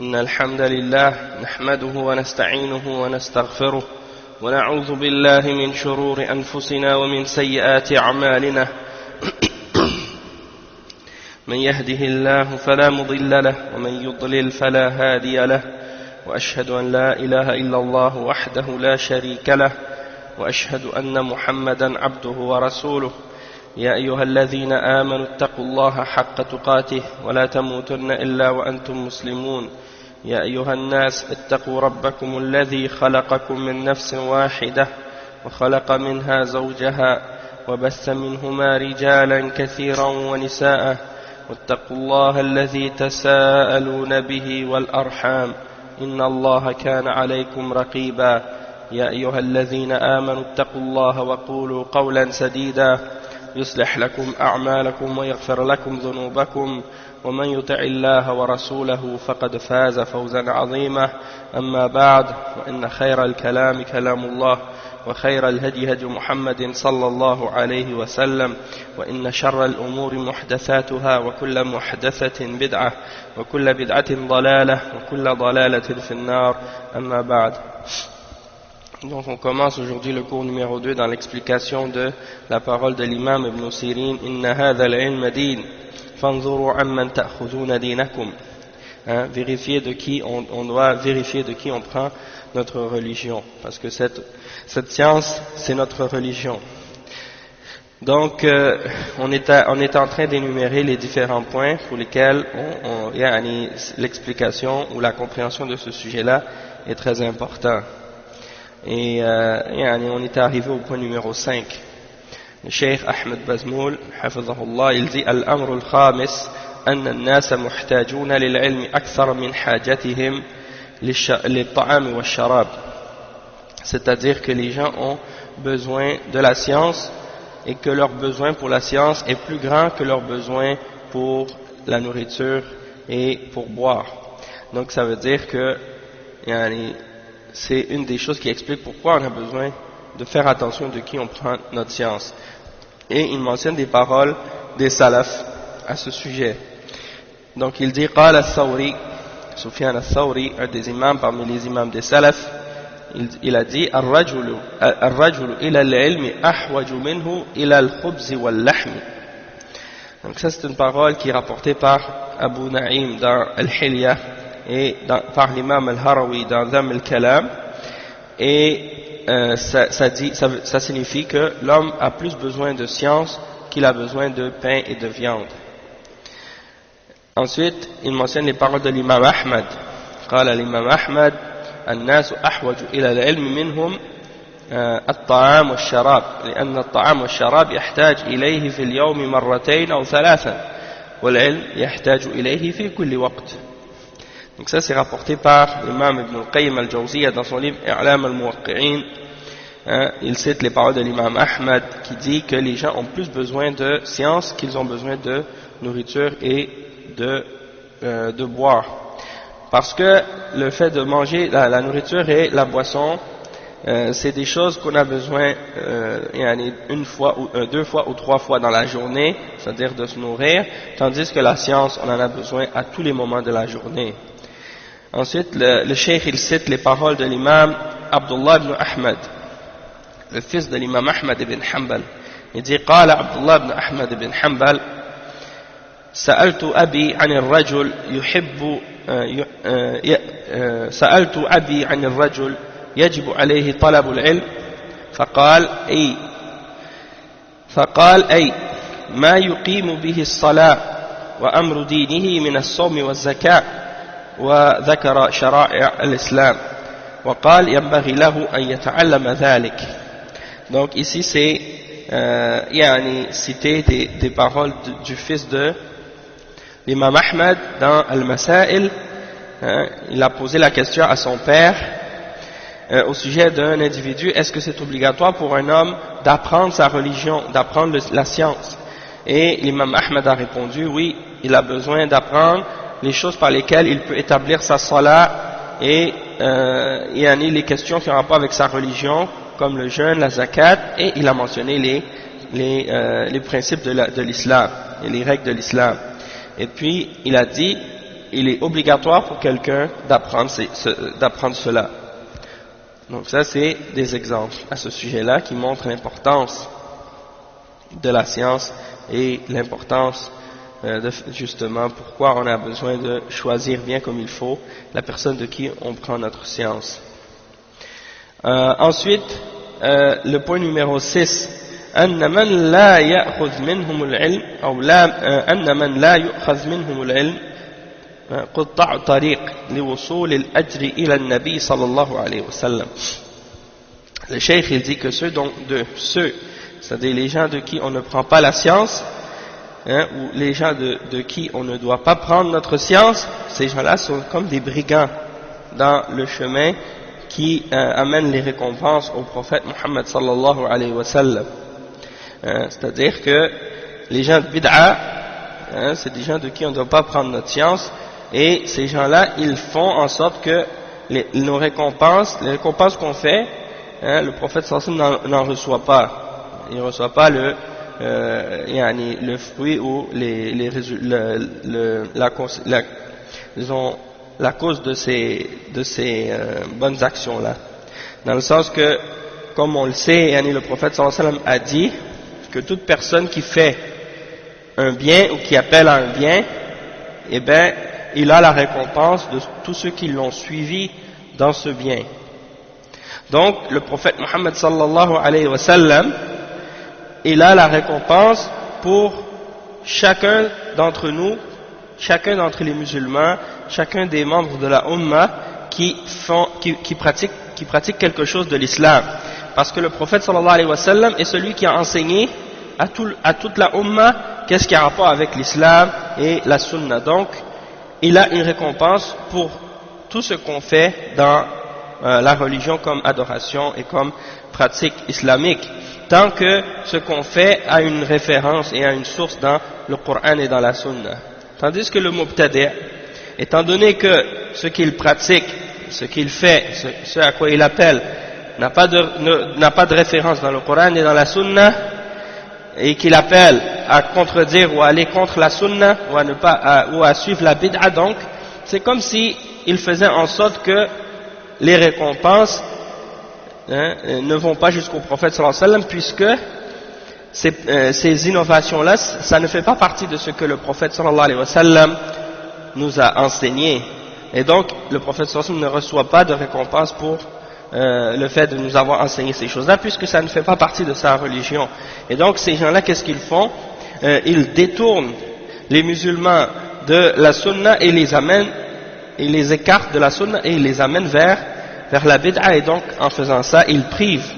إن الحمد لله نحمده ونستعينه ونستغفره ونعوذ بالله من شرور أنفسنا ومن سيئات أعمالنا من يهده الله فلا مضل له ومن يضلل فلا هادي له وأشهد أن لا إله إلا الله وحده لا شريك له وأشهد أن محمدا عبده ورسوله يا أيها الذين آمنوا اتقوا الله حق تقاته ولا تموتن إلا وأنتم مسلمون يا أيها الناس اتقوا ربكم الذي خلقكم من نفس واحدة وخلق منها زوجها وبث منهما رجالا كثيرا ونساء واتقوا الله الذي تساءلون به والأرحام إن الله كان عليكم رقيبا يا أيها الذين آمنوا اتقوا الله وقولوا قولا سديدا يصلح لكم أعمالكم ويغفر لكم ذنوبكم ومن يطع الله ورسوله فقد فاز فوزا عظيما أما بعد وإن خير الكلام كلام الله وخير الهدي هدي محمد صلى الله عليه وسلم وإن شر الأمور محدثاتها وكل محدثة بدعة وكل بدعة ضلالة وكل ضلالة في النار أما بعد. Donc on commence aujourd'hui le cours numéro 2 dans l'explication de la parole de l'imam Ibn Sirin. Inna hadha al-ilma din fanzuru amman ta'khuduna dinakum. Vérifier de qui on doit vérifier de qui on prend notre religion, parce que cette science c'est notre religion. Donc on est en train d'énumérer les différents points pour lesquels l'explication ou la compréhension de ce sujet-là est très important. Et on est arrivé au point numéro 5. Le Cheikh Ahmed Bazmoul, hafizahullah, il dit Al-amru al-khamis, أن الناس محتاجون للعلم أكثر من حاجتهم للطعام والشراب. C'est-à-dire que les gens ont besoin de la science et que leur besoin pour la science est plus grand que leur besoin pour la nourriture et pour boire. Donc ça veut dire que c'est une des choses qui explique pourquoi on a besoin de faire attention de qui on prend notre science. Et il mentionne des paroles des salafs à ce sujet. Donc il dit قال الثوري, Sufyan al-Thawri, un des imams parmi les imams des salafs, il a dit الرجل إلى العلم أحوج منه إلى الخبز واللحم. Donc ça c'est une parole qui est rapportée par Abu Naïm dans Al-Hilya et par l'imam al-Harawi dans Dhamm al-Kalam, et ça signifie que l'homme a plus besoin de science qu'il a besoin de pain et de viande. Ensuite, il mentionne les paroles de l'imam Ahmad. قال الإمام أحمد الناس أحوج إلى العلم منهم الطعام والشراب لأن الطعام والشراب يحتاج إليه في اليوم مرتين أو ثلاثا والعلم يحتاج إليه في كل وقت. Donc ça c'est rapporté par l'imam Ibn al-Qayyim al-Jawziyya dans son livre I'lam al-Muwaqqi'in. Il cite les paroles de l'imam Ahmad qui dit que les gens ont plus besoin de science qu'ils ont besoin de nourriture et de boire. Parce que le fait de manger la nourriture et la boisson, c'est des choses qu'on a besoin une fois ou deux fois ou trois fois dans la journée, c'est-à-dire de se nourrir, tandis que la science on en a besoin à tous les moments de la journée. Ensuite, le cheikh il cite les paroles de l'imam Abdullah ibn Ahmad, le fils de l'imam Ahmad ibn Hanbal. Il dit قال عبد الله بن أحمد بن حنبل سألت أبي عن الرجل يجب عليه طلب العلم فقال أي ما يقيم به الصلاة وأمر دينه من الصوم والزكاة وذكر شرائع الإسلام وقال ينبغي له أن يتعلم ذلك. Donc ici c'est cité des paroles du fils de l'imam Ahmad dans Al-Masail. Il a posé la question à son père au sujet d'un individu, est-ce que c'est obligatoire pour un homme d'apprendre sa religion, d'apprendre la science? Et l'imam Ahmad a répondu oui, il a besoin d'apprendre les choses par lesquelles il peut établir sa salat et les questions qui ont rapport avec sa religion comme le jeûne, la zakat, et il a mentionné les principes de l'islam et les règles de l'islam. Et puis il a dit il est obligatoire pour quelqu'un d'apprendre cela. Donc ça, c'est des exemples à ce sujet-là qui montrent l'importance de la science et l'importance justement pourquoi on a besoin de choisir bien comme il faut la personne de qui on prend notre science. Ensuite, le point numéro 6, أن من لا يأخذ منهم العلم أو لا أن من لا يؤخذ منهم العلم قطع طريق لوصول الأجر إلى النبي صلى الله عليه وسلم. Le cheikh il dit que c'est-à-dire les gens de qui on ne prend pas la science, ou les gens de qui on ne doit pas prendre notre science, ces gens-là sont comme des brigands dans le chemin qui amène les récompenses au prophète Muhammad sallallahu alayhi wa sallam. C'est-à-dire que les gens de bid'a, c'est des gens de qui on ne doit pas prendre notre science, et ces gens-là, ils font en sorte que nos récompenses, les récompenses qu'on fait, le prophète sallallahu alayhi wa sallam n'en reçoit pas. Il ne reçoit pas le fruit ou la cause de ces bonnes actions-là. Dans le sens que, comme on le sait, le prophète sallallahu alayhi wa sallam a dit que toute personne qui fait un bien ou qui appelle à un bien, eh ben, il a la récompense de tous ceux qui l'ont suivi dans ce bien. Donc, le prophète Muhammad sallallahu alayhi wa sallam, il a la récompense pour chacun d'entre nous, chacun d'entre les musulmans, chacun des membres de la Ummah qui pratiquent quelque chose de l'islam. Parce que le prophète sallallahu alayhi wa sallam est celui qui a enseigné à toute la Ummah qu'est-ce qui a rapport avec l'islam et la sunna. Donc, il a une récompense pour tout ce qu'on fait dans la religion comme adoration et comme pratique islamique, tant que ce qu'on fait a une référence et a une source dans le Coran et dans la sunna. Tandis que le mubtadi', étant donné que ce qu'il pratique, ce qu'il fait, ce à quoi il appelle, n'a pas de référence dans le Coran et dans la sunna, et qu'il appelle à contredire ou à aller contre la sunna ou à suivre la bid'a, donc c'est comme si il faisait en sorte que les récompenses ne vont pas jusqu'au prophète sallallahu alayhi wa sallam, puisque ces innovations-là, ça ne fait pas partie de ce que le prophète sallallahu alayhi wa sallam nous a enseigné. Et donc, le prophète sallallahu alayhi wa sallam ne reçoit pas de récompense pour le fait de nous avoir enseigné ces choses-là, puisque ça ne fait pas partie de sa religion. Et donc, ces gens-là, qu'est-ce qu'ils font? Ils détournent les musulmans de la sunna et ils les écartent de la sunna et ils les amènent vers la bid'a, et donc en faisant ça, ils privent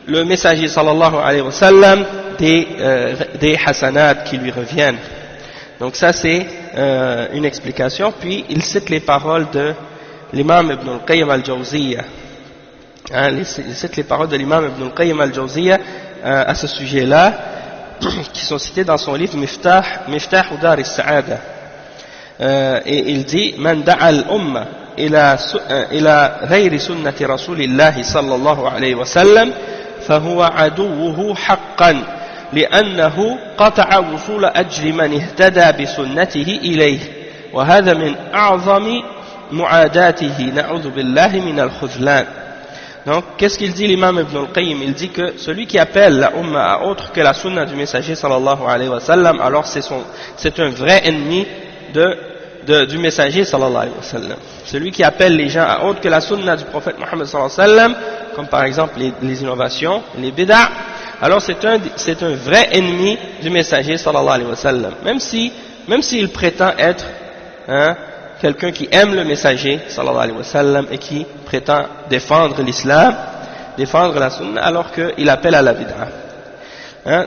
le messager sallallahu alayhi wa sallam des hasanat qui lui reviennent. Donc ça c'est une explication. Puis il cite les paroles de l'imam Ibn al-Qayyim al-Jawziyya. Il cite les paroles de l'imam Ibn al-Qayyim al-Jawziyya à ce sujet-là, qui sont citées dans son livre Miftah Dar al-Sa'ada. Et il dit: Man da'a al-umma ila ghayri sunnati rasulillahi sallallahu alayhi wa sallam fahuwa aduwwuhu haqqan li'annahu qata'a wusul ajri man ihtada bi sunnatihi ilayhi wa hadha min a'zami mu'adatihi na'udhu billahi min al-khuzlan. Donc, qu'est-ce qu'il dit l'imam Ibn al-Qayyim? Il dit que celui qui appelle la Ummah à autre que la sunna du messager sallallahu alayhi wa sallam, alors c'est un vrai ennemi du messager sallallahu alayhi wa sallam. Celui qui appelle les gens à autre que la sunna du prophète Muhammad sallallahu alayhi wa sallam, comme par exemple les innovations, les bid'a, alors c'est un vrai ennemi du messager sallallahu alayhi wa sallam. Même s'il prétend être quelqu'un qui aime le messager sallallahu alayhi wa sallam et qui prétend défendre l'islam, défendre la sunna, alors qu'il appelle à la bid'a.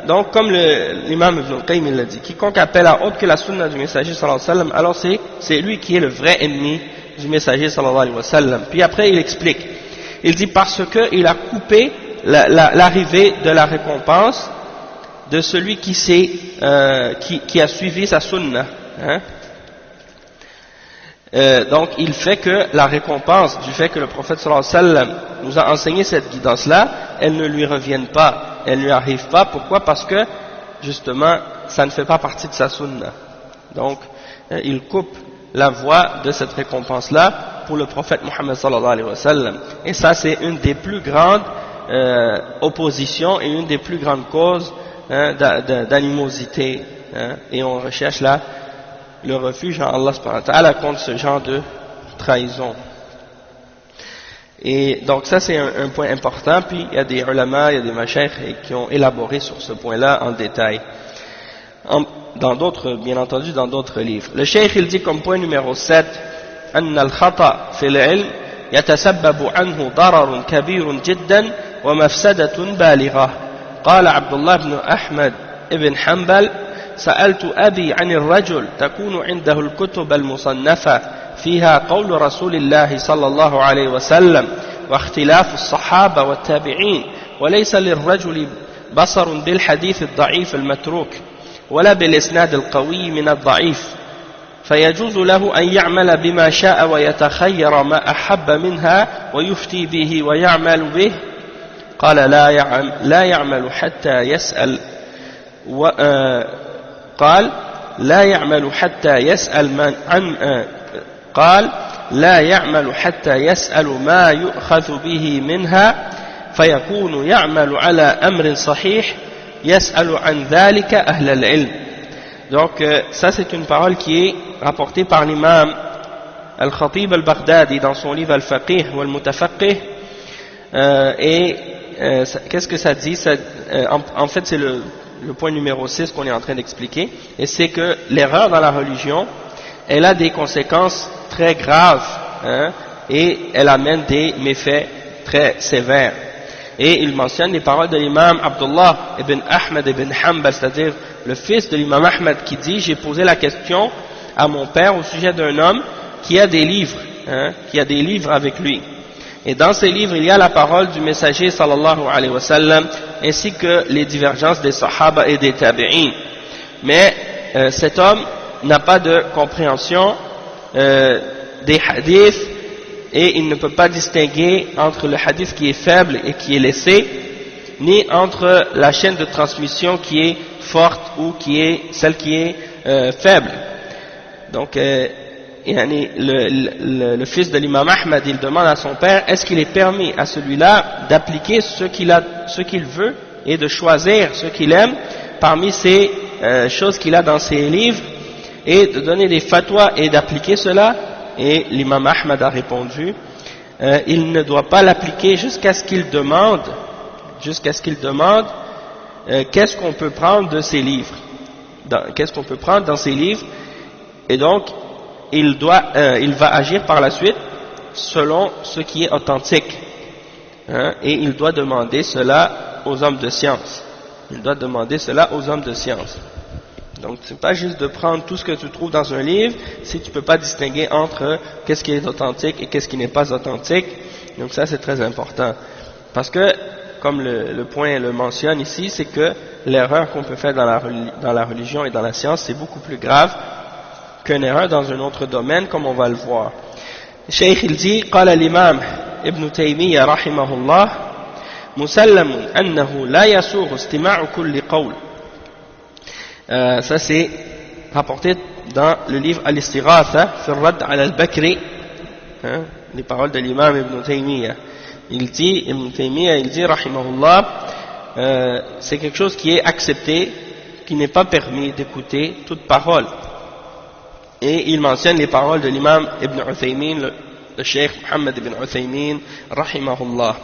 Donc comme l'imam Ibn al-Qayyim il l'a dit, quiconque appelle à autre que la sunna du messager sallallahu alayhi wa sallam, alors c'est lui qui est le vrai ennemi du messager sallallahu alayhi wa sallam. Puis après il explique, il dit parce qu'il a coupé l'arrivée de la récompense de celui qui a suivi sa sunna. Donc il fait que la récompense du fait que le prophète sallallahu alayhi wa sallam nous a enseigné cette guidance-là, elle ne lui revienne pas, elle ne lui arrive pas. Pourquoi? Parce que justement ça ne fait pas partie de sa sunna. Donc il coupe la voie de cette récompense-là pour le prophète Mohammed sallallahu alayhi wa sallam. Et ça, c'est une des plus grandes oppositions et une des plus grandes causes d'animosité. Et on recherche là le refuge en Allah subhanahu wa ta'ala contre ce genre de trahison. Et donc ça c'est un point important, puis il y a des ulama, il y a des mashaykh qui ont élaboré sur ce point-là en détail. Dans d'autres, bien entendu, dans d'autres livres. Le cheikh il dit comme point numéro 7, أن الخطأ في العلم يتسبب عنه ضرر كبير جدا ومفسدة بالغة. قال عبد الله بن أحمد بن حنبل: سألت أبي عن الرجل تكون عنده الكتب المصنفة فيها قول رسول الله صلى الله عليه وسلم واختلاف الصحابة والتابعين وليس للرجل بصر بالحديث الضعيف المتروك ولا بالإسناد القوي من الضعيف فيجوز له أن يعمل بما شاء ويتخير ما أحب منها ويفتي به ويعمل به. قال لا يعمل حتى يسأل قال لا يعمل حتى يسأل قال لا يعمل حتى يسأل ما يؤخذ به منها فيكون يعمل على أمر صحيح يسأل عن ذلك أهل العلم. Donc ça c'est une parole qui est rapportée par l'imam Al-Khatib Al-Baghdadi dans son livre Al-Faqih ou Al-Mutafaqih. Qu'est-ce que ça dit? En fait c'est le point numéro 6 qu'on est en train d'expliquer, et c'est que l'erreur dans la religion, elle a des conséquences très graves, et elle amène des méfaits très sévères. Et il mentionne les paroles de l'imam Abdullah ibn Ahmad ibn Hanbal, c'est-à-dire le fils de l'imam Ahmad, qui dit: j'ai posé la question à mon père au sujet d'un homme qui a des livres, qui a des livres avec lui. Et dans ces livres, il y a la parole du messager sallallahu alayhi wa sallam, ainsi que les divergences des sahaba et des tabi'in. Mais cet homme n'a pas de compréhension des hadiths, et il ne peut pas distinguer entre le hadith qui est faible et qui est laissé, ni entre la chaîne de transmission qui est forte ou qui est celle qui est faible. Donc le fils de l'imam Ahmad, il demande à son père: est-ce qu'il est permis à celui-là d'appliquer ce qu'il veut et de choisir ce qu'il aime parmi ces choses qu'il a dans ses livres et de donner des fatwas et d'appliquer cela? Et l'imam Ahmad a répondu: il ne doit pas l'appliquer jusqu'à ce qu'il demande qu'est-ce qu'on peut prendre de ces livres, qu'est-ce qu'on peut prendre dans ces livres, et donc il va agir par la suite selon ce qui est authentique, et il doit demander cela aux hommes de science. Donc c'est pas juste de prendre tout ce que tu trouves dans un livre si tu peux pas distinguer entre qu'est-ce qui est authentique et qu'est-ce qui n'est pas authentique. Donc ça c'est très important, parce que comme le point le mentionne ici, c'est que l'erreur qu'on peut faire dans la religion et dans la science, c'est beaucoup plus grave qu'une erreur dans un autre domaine, comme on va le voir. Cheikh il dit: قال الإمام ابن تيمية رحمه الله: مسلم أنه لا يسوغ استماع كل قول. Ça c'est rapporté dans le livre Al-Istighatha fi ar-Radd ala al-Bakri, les paroles de l'imam Ibn Taymiyyah. Ibn Taymiyyah il dit rahimahullah, c'est quelque chose qui est accepté, qui n'est pas permis d'écouter toute parole. Et il mentionne les paroles de l'imam Ibn Uthaymin, le Cheikh Muhammad Ibn Uthaymin rahimahullah.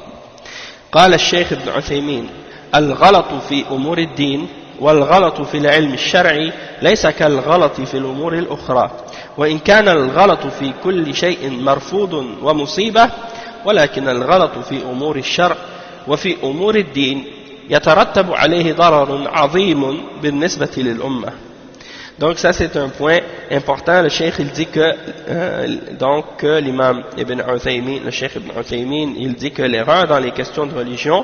قال الشيخ ابن عثيمين: الغلط في أمور الدين والغلط في العلم الشرعي ليس كالغلط في الأمور الأخرى، وإن كان الغلط في كل شيء مرفوض ومصيبة، ولكن الغلط في أمور الشرع وفي أمور الدين يترتب عليه ضرر عظيم بالنسبة للأمة. Donc ça c'est un point important. Le cheikh il dit que l'imam Ibn Uthaymin, le cheikh Ibn Uthaymin, il dit que l'erreur dans les questions de religion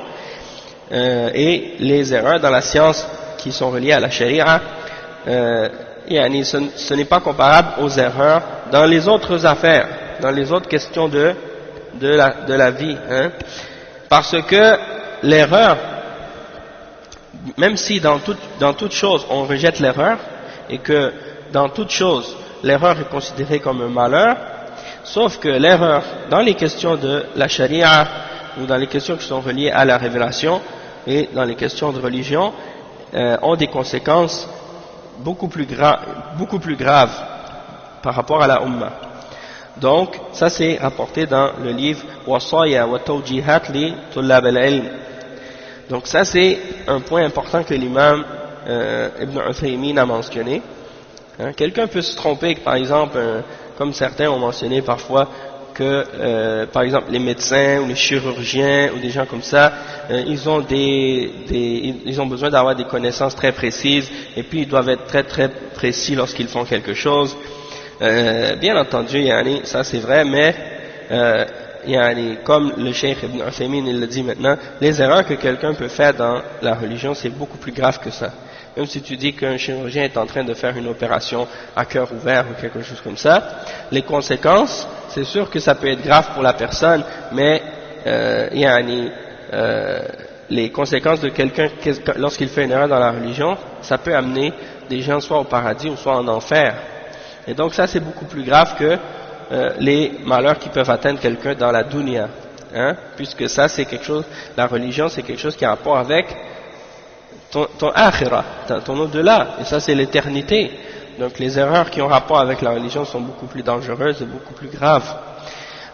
et les erreurs dans la science qui sont reliées à la charia, ce n'est pas comparable aux erreurs dans les autres affaires, dans les autres questions de la vie, parce que l'erreur, même si dans toute chose on rejette l'erreur, et que dans toute chose l'erreur est considérée comme un malheur, sauf que l'erreur dans les questions de la charia ou dans les questions qui sont reliées à la révélation et dans les questions de religion ont des conséquences beaucoup plus graves par rapport à la Ummah. Donc, ça c'est rapporté dans le livre Wasaya wa Tawjihat li Tullab al-Ilm. Donc ça c'est un point important que l'imam Ibn Uthaymin a mentionné. Quelqu'un peut se tromper, par exemple, comme certains ont mentionné parfois, que par exemple les médecins ou les chirurgiens ou des gens comme ça, ils ont ils ont besoin d'avoir des connaissances très précises et puis ils doivent être très très précis lorsqu'ils font quelque chose. Bien entendu, yani, ça c'est vrai, mais yani, comme le Cheikh Ibn Uthaymin il le dit maintenant, les erreurs que quelqu'un peut faire dans la religion c'est beaucoup plus grave que ça. Même si tu dis qu'un chirurgien est en train de faire une opération à cœur ouvert ou quelque chose comme ça, les conséquences, c'est sûr que ça peut être grave pour la personne, mais yani, les conséquences de quelqu'un lorsqu'il fait une erreur dans la religion, ça peut amener des gens soit au paradis ou soit en enfer. Et donc ça c'est beaucoup plus grave que les malheurs qui peuvent atteindre quelqu'un dans la dunya, puisque ça c'est quelque chose, la religion c'est quelque chose qui a rapport avec ton akhira, ton au-delà, et ça c'est l'éternité. Donc les erreurs qui ont rapport avec la religion sont beaucoup plus dangereuses et beaucoup plus graves.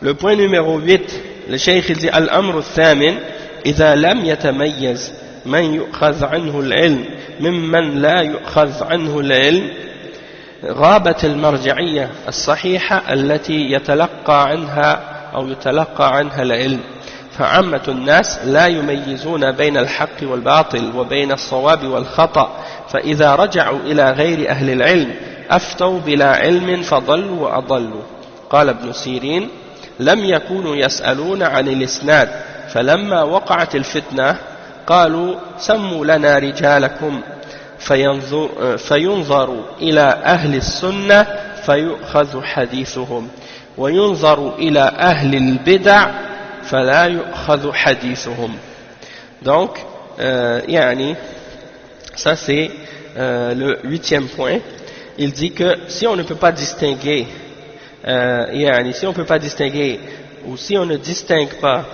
Le point numéro 8, le cheikh il dit al-amru al-thamin idha lam yatamayyiz man yu'khadh anhu al-ilm mimman la yu'khadh anhu al-ilm غابت المرجعية الصحيحة التي يتلقى عنها العلم فعامة الناس لا يميزون بين الحق والباطل وبين الصواب والخطأ فإذا رجعوا إلى غير أهل العلم أفتوا بلا علم فضلوا وأضلوا. قال ابن سيرين لم يكونوا يسألون عن الإسناد فلما وقعت الفتنة قالوا سموا لنا رجالكم فينظر إلى أهل السنة فيؤخذ حديثهم وينظر إلى أهل البدع فلا يؤخذ حديثهم. Donc, yani, ça c'est le 8e point. Il dit que si on ne peut pas distinguer, si on ne peut pas distinguer ou si on ne distingue pas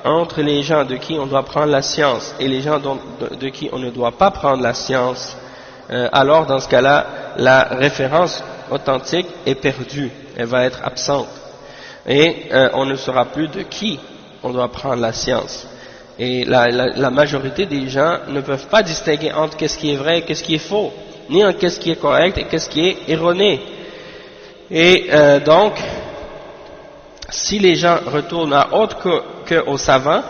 entre les gens de qui on doit prendre la science et les gens de qui on ne doit pas prendre la science, alors dans ce cas-là, la référence authentique est perdue, elle va être absente. Et on ne saura plus de qui on doit prendre la science. Et la majorité des gens ne peuvent pas distinguer entre qu'est-ce qui est vrai et qu'est-ce qui est faux, ni entre qu'est-ce qui est correct et qu'est-ce qui est erroné. Et donc, si les gens retournent à autre qu'aux savants,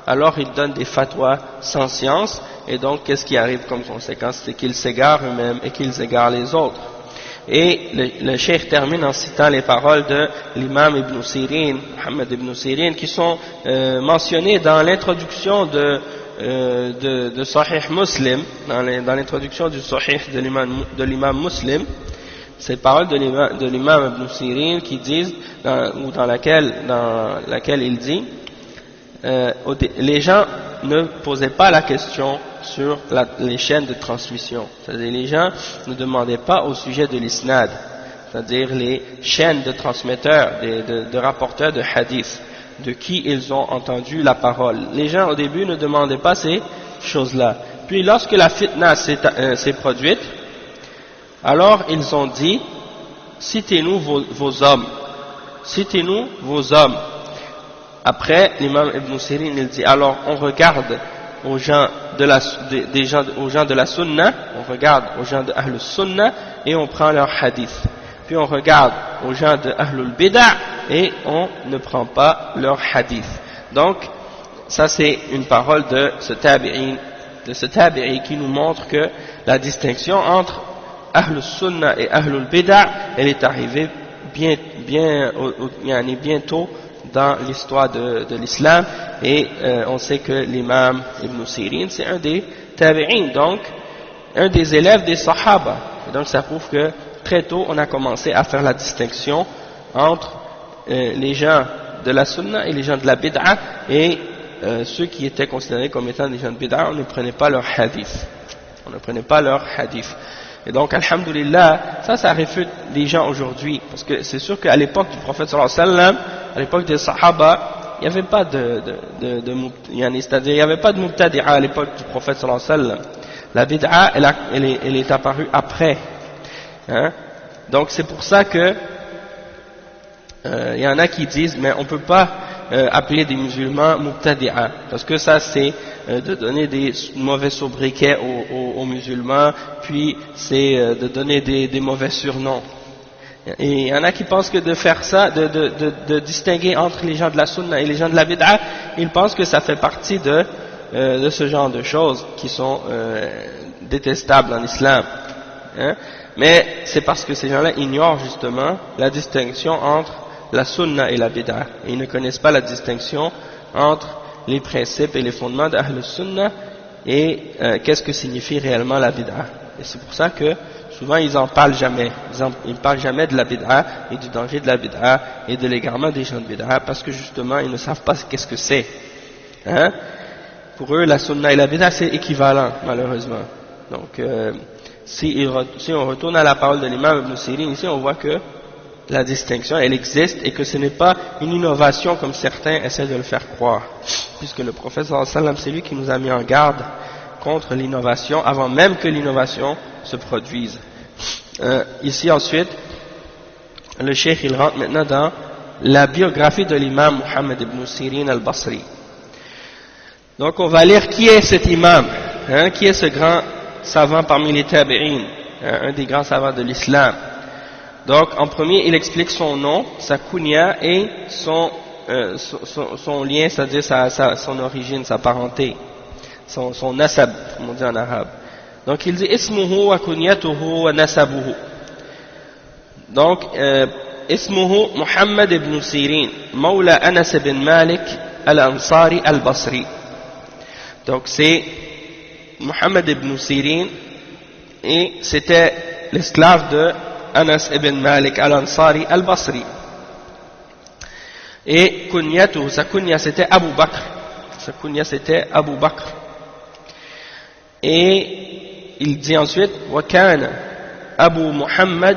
alors ils donnent des fatwas sans science, et donc qu'est-ce qui arrive comme conséquence? C'est qu'ils s'égarent eux-mêmes et qu'ils égarent les autres. Et le cheikh termine en citant les paroles de l'imam Ibn Sirin, Muhammad Ibn Sirin, qui sont mentionnées dans l'introduction de Sahih Muslim, dans l'introduction du Sahih de l'imam Muslim. Ces paroles de l'imam Ibn Sirin qui disent, dans laquelle il dit, les gens ne posaient pas la question sur les chaînes de transmission, c'est-à-dire les gens ne demandaient pas au sujet de l'isnad, c'est-à-dire les chaînes de transmetteurs, de rapporteurs de hadith, de qui ils ont entendu la parole. Les gens au début ne demandaient pas ces choses-là. Puis lorsque la fitna s'est produite, alors ils ont dit, citez-nous vos hommes, citez-nous vos hommes. Après, l'imam Ibn Sirin il dit, alors on regarde aux gens de la Sunna, on regarde aux gens de Ahlul Sunna et on prend leur hadith. Puis on regarde aux gens de Ahlul Bid'a et on ne prend pas leur hadith. Donc, ça c'est une parole de ce tabi'i qui nous montre que la distinction entre Ahlul Sunna et Ahlul Bid'a, elle est arrivée bientôt dans l'histoire de l'islam, et on sait que l'imam Ibn Sirin c'est un des tabi'in, donc un des élèves des sahaba, et donc ça prouve que très tôt on a commencé à faire la distinction entre les gens de la sunna et les gens de la bid'a, et ceux qui étaient considérés comme étant des gens de bid'a, on ne prenait pas leur hadith, Et donc, alhamdulillah, ça réfute les gens aujourd'hui. Parce que c'est sûr qu'à l'époque du prophète sallallahu alayhi wa sallam, à l'époque des sahaba, il n'y avait pas c'est-à-dire, il n'y avait pas de mubtadi'a à l'époque du prophète sallallahu alayhi wa sallam. La bid'a, elle est apparue après. Hein? Donc, c'est pour ça que, il y en a qui disent, mais on ne peut pas appeler des musulmans mubtadi'a, parce que ça c'est de donner des mauvais sobriquets aux musulmans, puis c'est de donner des mauvais surnoms. Et il y en a qui pensent que de faire ça, de distinguer entre les gens de la sunna et les gens de la bid'a, ils pensent que ça fait partie de ce genre de choses qui sont détestables en islam. Hein? Mais c'est parce que ces gens-là ignorent justement la distinction entre la sunna et la bid'a. Et ils ne connaissent pas la distinction entre les principes et les fondements d'Ahl Sunna et qu'est-ce que signifie réellement la bid'a. Et c'est pour ça que souvent ils en parlent jamais. Ils ne parlent jamais de la bid'a et du danger de la bid'a et de l'égarement des gens de bid'a, parce que justement ils ne savent pas qu'est-ce que c'est. Hein? Pour eux, la sunna et la bid'a c'est équivalent, malheureusement. Donc si on retourne à la parole de l'imam Ibn Sirin, ici on voit que la distinction, elle existe et que ce n'est pas une innovation comme certains essaient de le faire croire. Puisque le prophète sallallahu alayhi wa sallam, c'est lui qui nous a mis en garde contre l'innovation avant même que l'innovation se produise. Ici ensuite, le cheikh il rentre maintenant dans la biographie de l'imam Muhammad ibn Sirin al-Basri. Donc on va lire qui est cet imam, hein, qui est ce grand savant parmi les tabi'in, un des grands savants de l'islam. Donc, en premier, il explique son nom, sa kunya et son lien, c'est-à-dire son origine, sa parenté, son nasab, comme on dit en arabe. Donc, il dit ismuhu wa kunyatuhu wa nasabuhu. Donc, ismuhu Muhammad ibn Sirin, Mawla Anas ibn Malik al-Ansari al-Basri. Donc, c'est Muhammad ibn Sirin et c'était l'esclave de Anas ibn Malik al-Ansari al-Basri. Et kunyatu, sa kunya c'était Abu Bakr. Sa kunya c'était Abu Bakr. Et il dit ensuite wa kana Abu Muhammad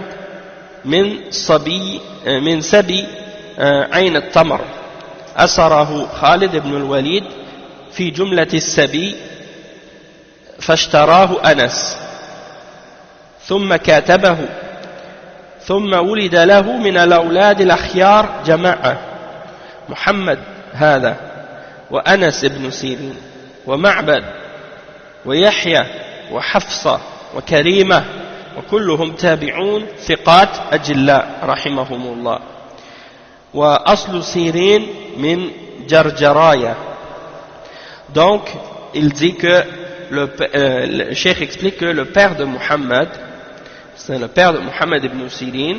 min sabi Ayn al-Tamr. Asarahu Khalid ibn al-Walid fi jumlati al-sabi فاشتراه أنس ثم كاتبه ثم ولد له من الأولاد الأخيار جماعة محمد هذا وأنس بن سيرين ومعبد ويحيى وحفصة وكريمة وكلهم تابعون ثقات أجلاء رحمهم الله وأصل سيرين من جرجرايا. Donc il dit que le cheikh explique que le père de Muhammad, c'est le père de Muhammad ibn Sirin,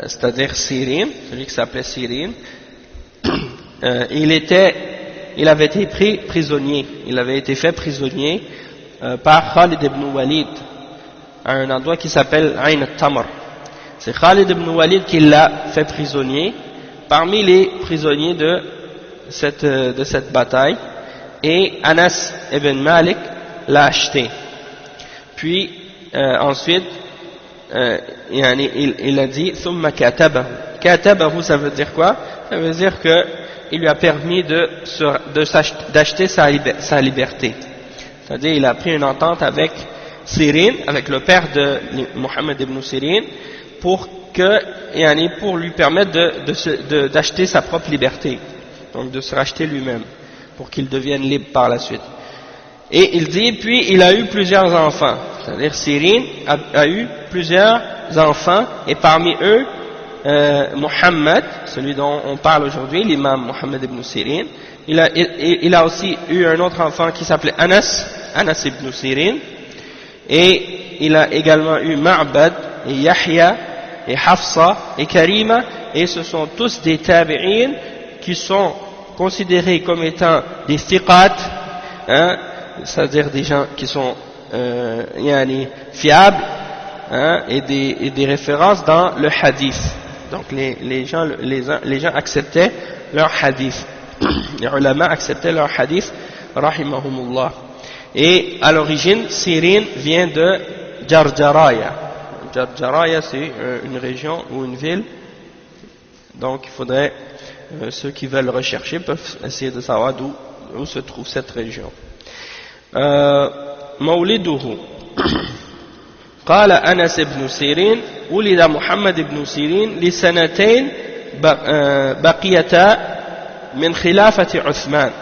c'est-à-dire Sirin, celui qui s'appelait Sirin, il avait été pris prisonnier, il avait été fait prisonnier par Khalid ibn Walid à un endroit qui s'appelle Ayn al-Tamr. C'est Khalid ibn Walid qui l'a fait prisonnier parmi les prisonniers de cette bataille, et Anas ibn Malik l'a acheté. Puis ensuite il a dit thumma katabahu. Katabahu, ça veut dire quoi? Ça veut dire que il lui a permis d'acheter sa liberté. C'est-à-dire il a pris une entente avec Sirin, avec le père de Muhammad ibn Sirin, pour lui permettre d'acheter sa propre liberté, donc de se racheter lui-même, pour qu'il devienne libre par la suite. Et il dit, puis il a eu plusieurs enfants, c'est-à-dire Sirin a eu plusieurs enfants, et parmi eux, Muhammad, celui dont on parle aujourd'hui, l'imam Muhammad ibn Sirin, il a aussi eu un autre enfant qui s'appelait Anas ibn Sirin, et il a également eu Ma'bad, et Yahya, et Hafsa, et Karima, et ce sont tous des tabi'in qui sont considérés comme étant des thiqat, hein, c'est-à-dire des gens qui sont fiables, hein, et des références dans le hadith. Donc les gens acceptaient leur hadith. Les ulama acceptaient leur hadith, rahimahumullah. Et à l'origine, Sirin vient de Jarjaraya. Jarjaraya, c'est une région ou une ville. Donc il faudrait, ceux qui veulent rechercher peuvent essayer de savoir où se trouve cette région. مولده قال أنس بن سيرين ولد محمد بن سيرين لسنتين بقيتا من خلافة عثمان.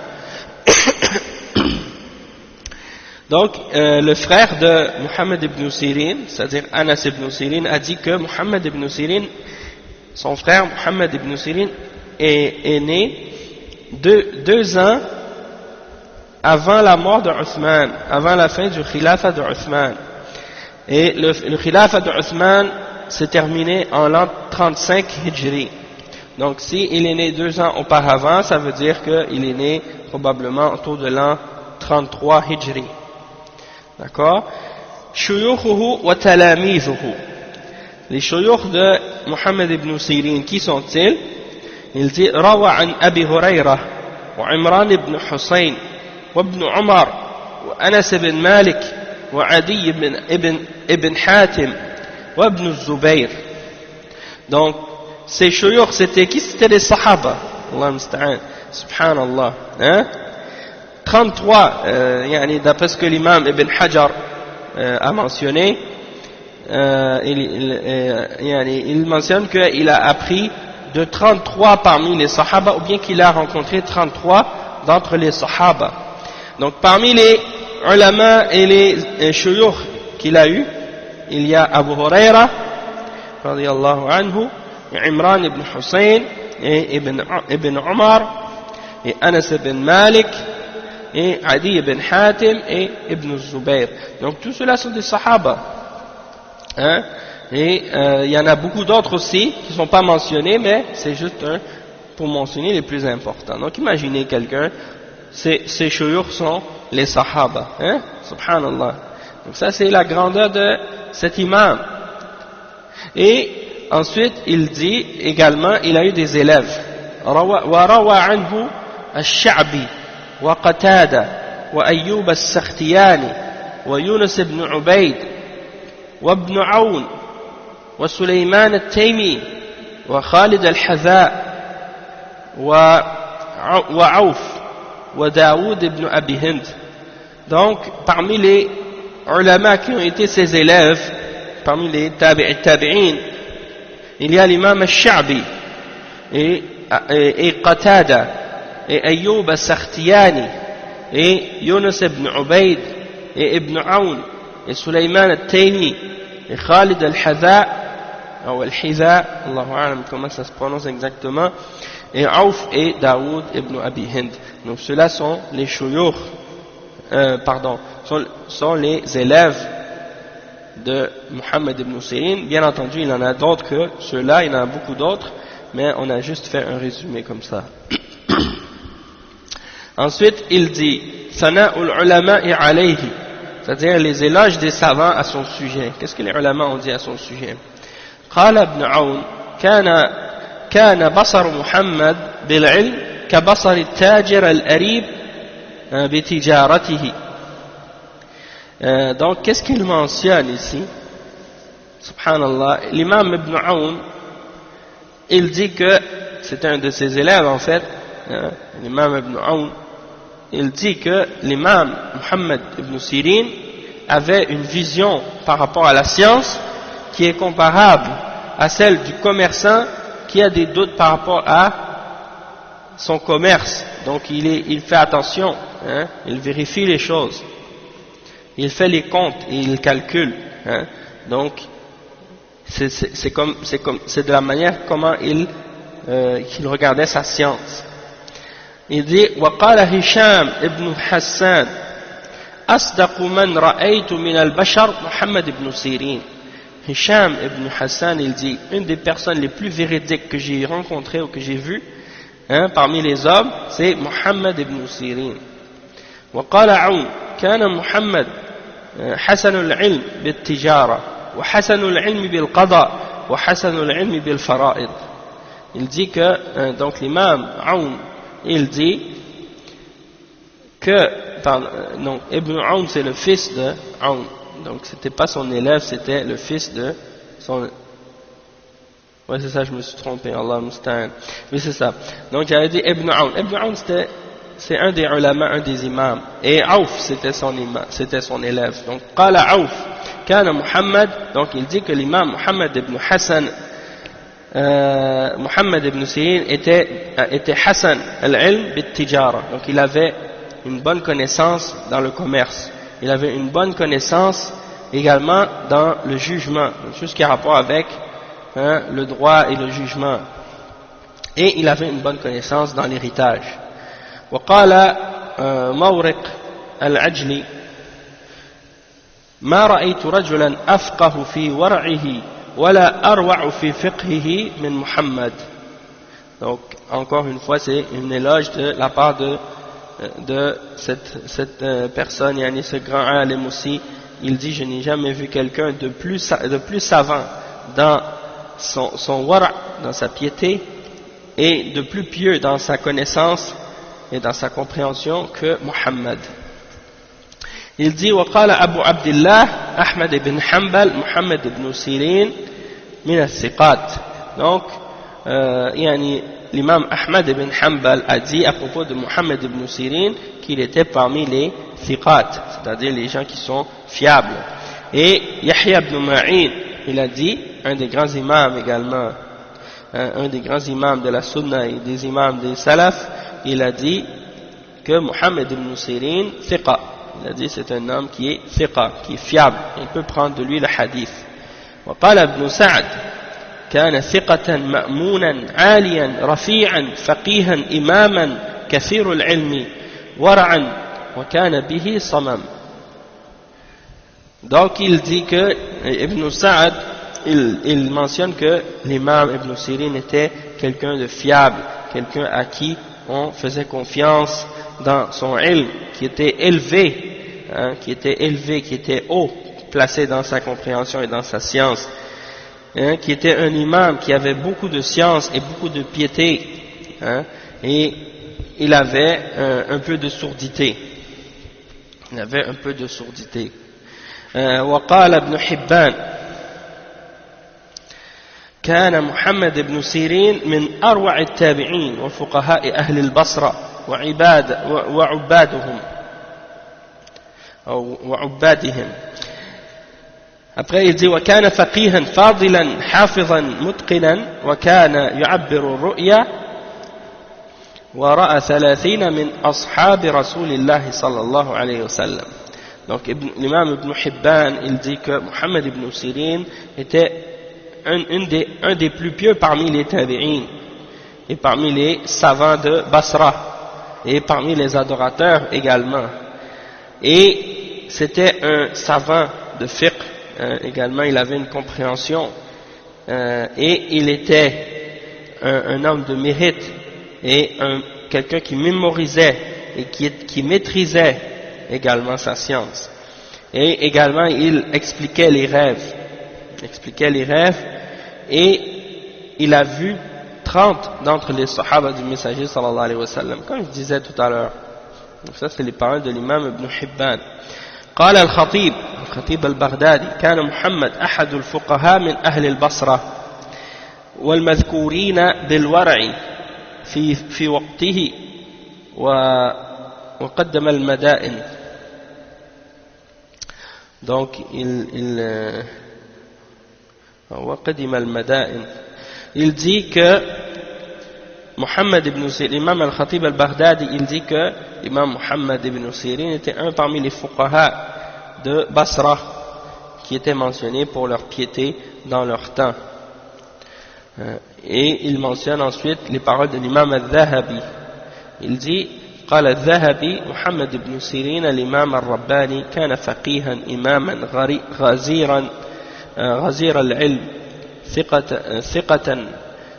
Donc, le frère de Muhammad ibn Sirin, c'est-à-dire Anas ibn Sirin, a dit que Muhammad ibn Sirin, son frère Muhammad ibn Sirin, est né 2 ans avant la mort de Uthman, avant la fin du khilafa de Uthman. Et le khilafa de Uthman s'est terminé en l'an 35 Hijri. Donc, si il est né 2 ans auparavant, ça veut dire qu'il est né probablement autour de l'an 33 Hijri. D'accord? Shuyukhuhu wa talamidhuhu. Les shuyukh de Muhammad ibn Sirin, qui sont-ils? Il dit Rawa an Abi Hurayra wa Imran ibn Hussein wa ibn Umar wa Anas ibn Malik wa Adi ibn Hatim wa ibn Zubayr. Donc, ces shuyukh, c'était qui? C'était les Sahaba. Allah musta'an. Subhanallah. Hein? 33, d'après ce que l'imam Ibn Hajar a mentionné, il mentionne qu'il a appris de 33 parmi les Sahaba, ou bien qu'il a rencontré 33 d'entre les Sahaba. Donc parmi les ulama et les shuyukh qu'il a eu, il y a Abu Huraira, radiyallahu anhu, Imran ibn Hussein, et Ibn Umar, et Anas ibn Malik, et Adi ibn Hatim et Ibn Zubayr. Donc tout cela sont des Sahaba. Hein? Et il y en a beaucoup d'autres aussi qui ne sont pas mentionnés, mais c'est juste pour mentionner les plus importants. Donc imaginez quelqu'un, ces shuyukh sont les Sahaba. Hein? Subhanallah. Donc ça c'est la grandeur de cet imam. Et ensuite il dit également, il a eu des élèves. وروى عنه الشعبي وقتادة وأيوب السختياني ويونس بن عبيد وابن عون وسليمان التيمي وخالد الحذاء وعوف وداود بن أبي هند. Donc parmi les ulama qui ont été ses élèves, parmi les tabi'in, il y a l'imam al-Sha'bi et Qatada et Ayyub al-Sakhtiyani et Yunus ibn Ubayd et Ibn Aoun et Sulayman al-Taymi et Khalid al-Hadha ou al-Hidha, Allahu a'lam comment ça se prononce exactement, et Auf et Daoud ibn Abi Hind. Donc ceux-là sont les shuyukh, sont les élèves de Muhammad ibn Sirin. Bien entendu il y en a d'autres que ceux-là, il y en a beaucoup d'autres, mais on a juste fait un résumé comme ça. Ensuite, il dit Sana'ul ulama'i alayhi, c'est-à-dire les éloges des savants à son sujet. Qu'est-ce que les ulama ont dit à son sujet? قال ابن عون كان بصر محمد بالعلم كبصر التاجر الأريب بتجارته. Donc, qu'est-ce qu'il mentionne ici? Subhanallah, l'imam Ibn Aoun, il dit que, c'est un de ses élèves en fait, l'imam Ibn Aoun, il dit que l'imam Muhammad ibn Sirin avait une vision par rapport à la science qui est comparable à celle du commerçant qui a des doutes par rapport à son commerce. Donc il fait attention, hein, il vérifie les choses, il fait les comptes et il calcule. Hein. Donc c'est de la manière comment qu'il regardait sa science. Il dit وقال هشام ابن حسان أصدق من رأيت من البشر محمد ibn Sirin. Hisham ibn Hassan, il dit, une des personnes les plus véridiques que j'ai rencontrées ou que j'ai vues, hein, parmi les hommes, c'est Muhammad ibn Sirin. وقال عون كان محمد حسن العلم بالتجارة وحسن العلم بالقضاء وحسن العلم بالفرائض. Il dit que, donc l'imam Aoun, il dit que non, Ibn Aoun c'est le fils de Aoun, donc c'était pas son élève, c'était le fils de son... Ouais, c'est ça, je me suis trompé, Allah musta'an. Oui, c'est ça. Donc j'avais dit Ibn Aoun. Ibn Aoun c'est un des ulama, un des imams. Et Aouf c'était son imam, c'était son élève. Donc qala Aouf, kana Muhammad, donc il dit que l'imam Muhammad ibn Hassan, Muhammad ibn Sirin était Hassan al-ilm bit-tijara. Donc il avait une bonne connaissance dans le commerce. Il avait une bonne connaissance également dans le jugement, tout ce qui a rapport avec le droit et le jugement. Et il avait une bonne connaissance dans l'héritage. وقال مورق العجلي ما رأيت رجلا أفقه في ورعه ولا أروع في فقهه من محمد. Donc encore une fois c'est une éloge de la part de cette personne, yani ce grand alim aussi. Il dit je n'ai jamais vu quelqu'un de plus savant dans son wara', dans sa piété, et de plus pieux dans sa connaissance et dans sa compréhension que Muhammad. Il dit وقال أبو عبد الله أحمد بن حنبل محمد بن سيرين من الثقات. Donc يعني l'imam Ahmad ibn Hanbal a dit à propos de Muhammad ibn Sirin qu'il était parmi les thiqat, c'est-à-dire les gens qui sont fiables. Et Yahya ibn Ma'in, il a dit, un des grands imams également, un des grands imams de la sunna et des imams des salaf, il a dit que Muhammad ibn Sirin thiqa, il a dit c'est un homme qui est thiqa, qui est fiable, on peut prendre de lui le hadith. وقال ابن سعد كان ثقة مأمونا عاليا رفيعا فقيها إماما كثير العلم ورعا وكان به صمم. Donc il dit que Ibn Sa'ad il mentionne que l'imam Ibn Sirin était quelqu'un de fiable, quelqu'un à qui on faisait confiance dans son ilm, qui était élevé, qui était haut placé dans sa compréhension et dans sa science. Qui était un imam qui avait beaucoup de science et beaucoup de piété, et il avait un peu de sourdité. Il avait un peu de sourdité. وقال ابن حبان كان محمد بن سيرين من أروع التابعين وفقهاء أهل البصرة وعبادهم. Après il dit وكان فقيها فاضلا حافظا متقنا وكان يعبر الرؤيا ورأى 30 من أصحاب رسول الله صلى الله عليه وسلم. Donc l'imam Ibn Hibban il dit que Muhammad ibn Sirin était un des plus pieux parmi les tabi'in et parmi les savants de Basra et parmi les adorateurs également, et c'était un savant de fiqh. Également il avait une compréhension et il était un homme de mérite et quelqu'un qui mémorisait et qui maîtrisait également sa science, et également il expliquait les rêves et il a vu 30 d'entre les sahaba du messager sallallahu alayhi wa sallam, comme je disais tout à l'heure. Donc ça c'est les paroles de l'imam Ibn Hibban. قال الخطيب البغدادي كان محمد أحد الفقهاء من أهل البصرة والمذكورين بالورع في وقته وقدم المدائن. Donc وقدم المدائن. Il dit que Muhammad ibn Sirin, l'imam al-Khatib al-Baghdadi, il dit que l'imam Muhammad ibn Sirin était un parmi les fuqaha de Basra qui étaient mentionnés pour leur piété dans leur temps. Et il mentionne ensuite les paroles de l'imam al-Dhahabi. Il dit قال الذهبي محمد بن سيرين الإمام الرباني كان فقيها إماما غزير العلم ثقة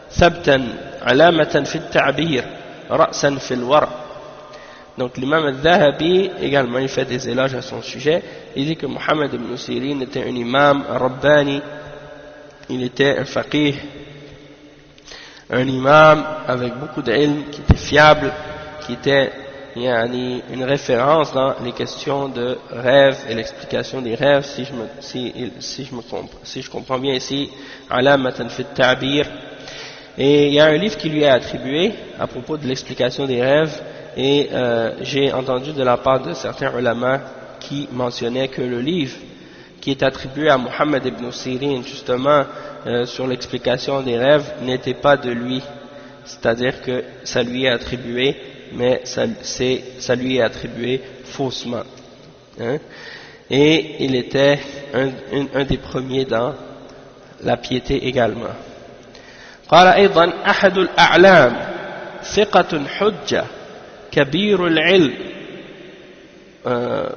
ثبتا علامة في التعبير رأسا في الورع. Donc l'imam al-Dhahabi également il fait des éloges à son sujet. Il dit que Muhammad ibn Sirin était un imam rabbani, il était un faqih, un imam avec beaucoup d'ilm, qui était fiable, qui était une référence dans les questions de rêve et l'explication des rêves, si je comprends bien ici, Alamatan fi at-ta'bir. Et il y a un livre qui lui est attribué à propos de l'explication des rêves, et j'ai entendu de la part de certains ulama qui mentionnaient que le livre qui est attribué à Muhammad ibn Sirin justement sur l'explication des rêves n'était pas de lui, c'est-à-dire que ça lui est attribué, mais ça lui est attribué faussement, hein? Et il était un des premiers dans la piété également. قال أيضا أحد الأعلام ثقة حجة كبير العلم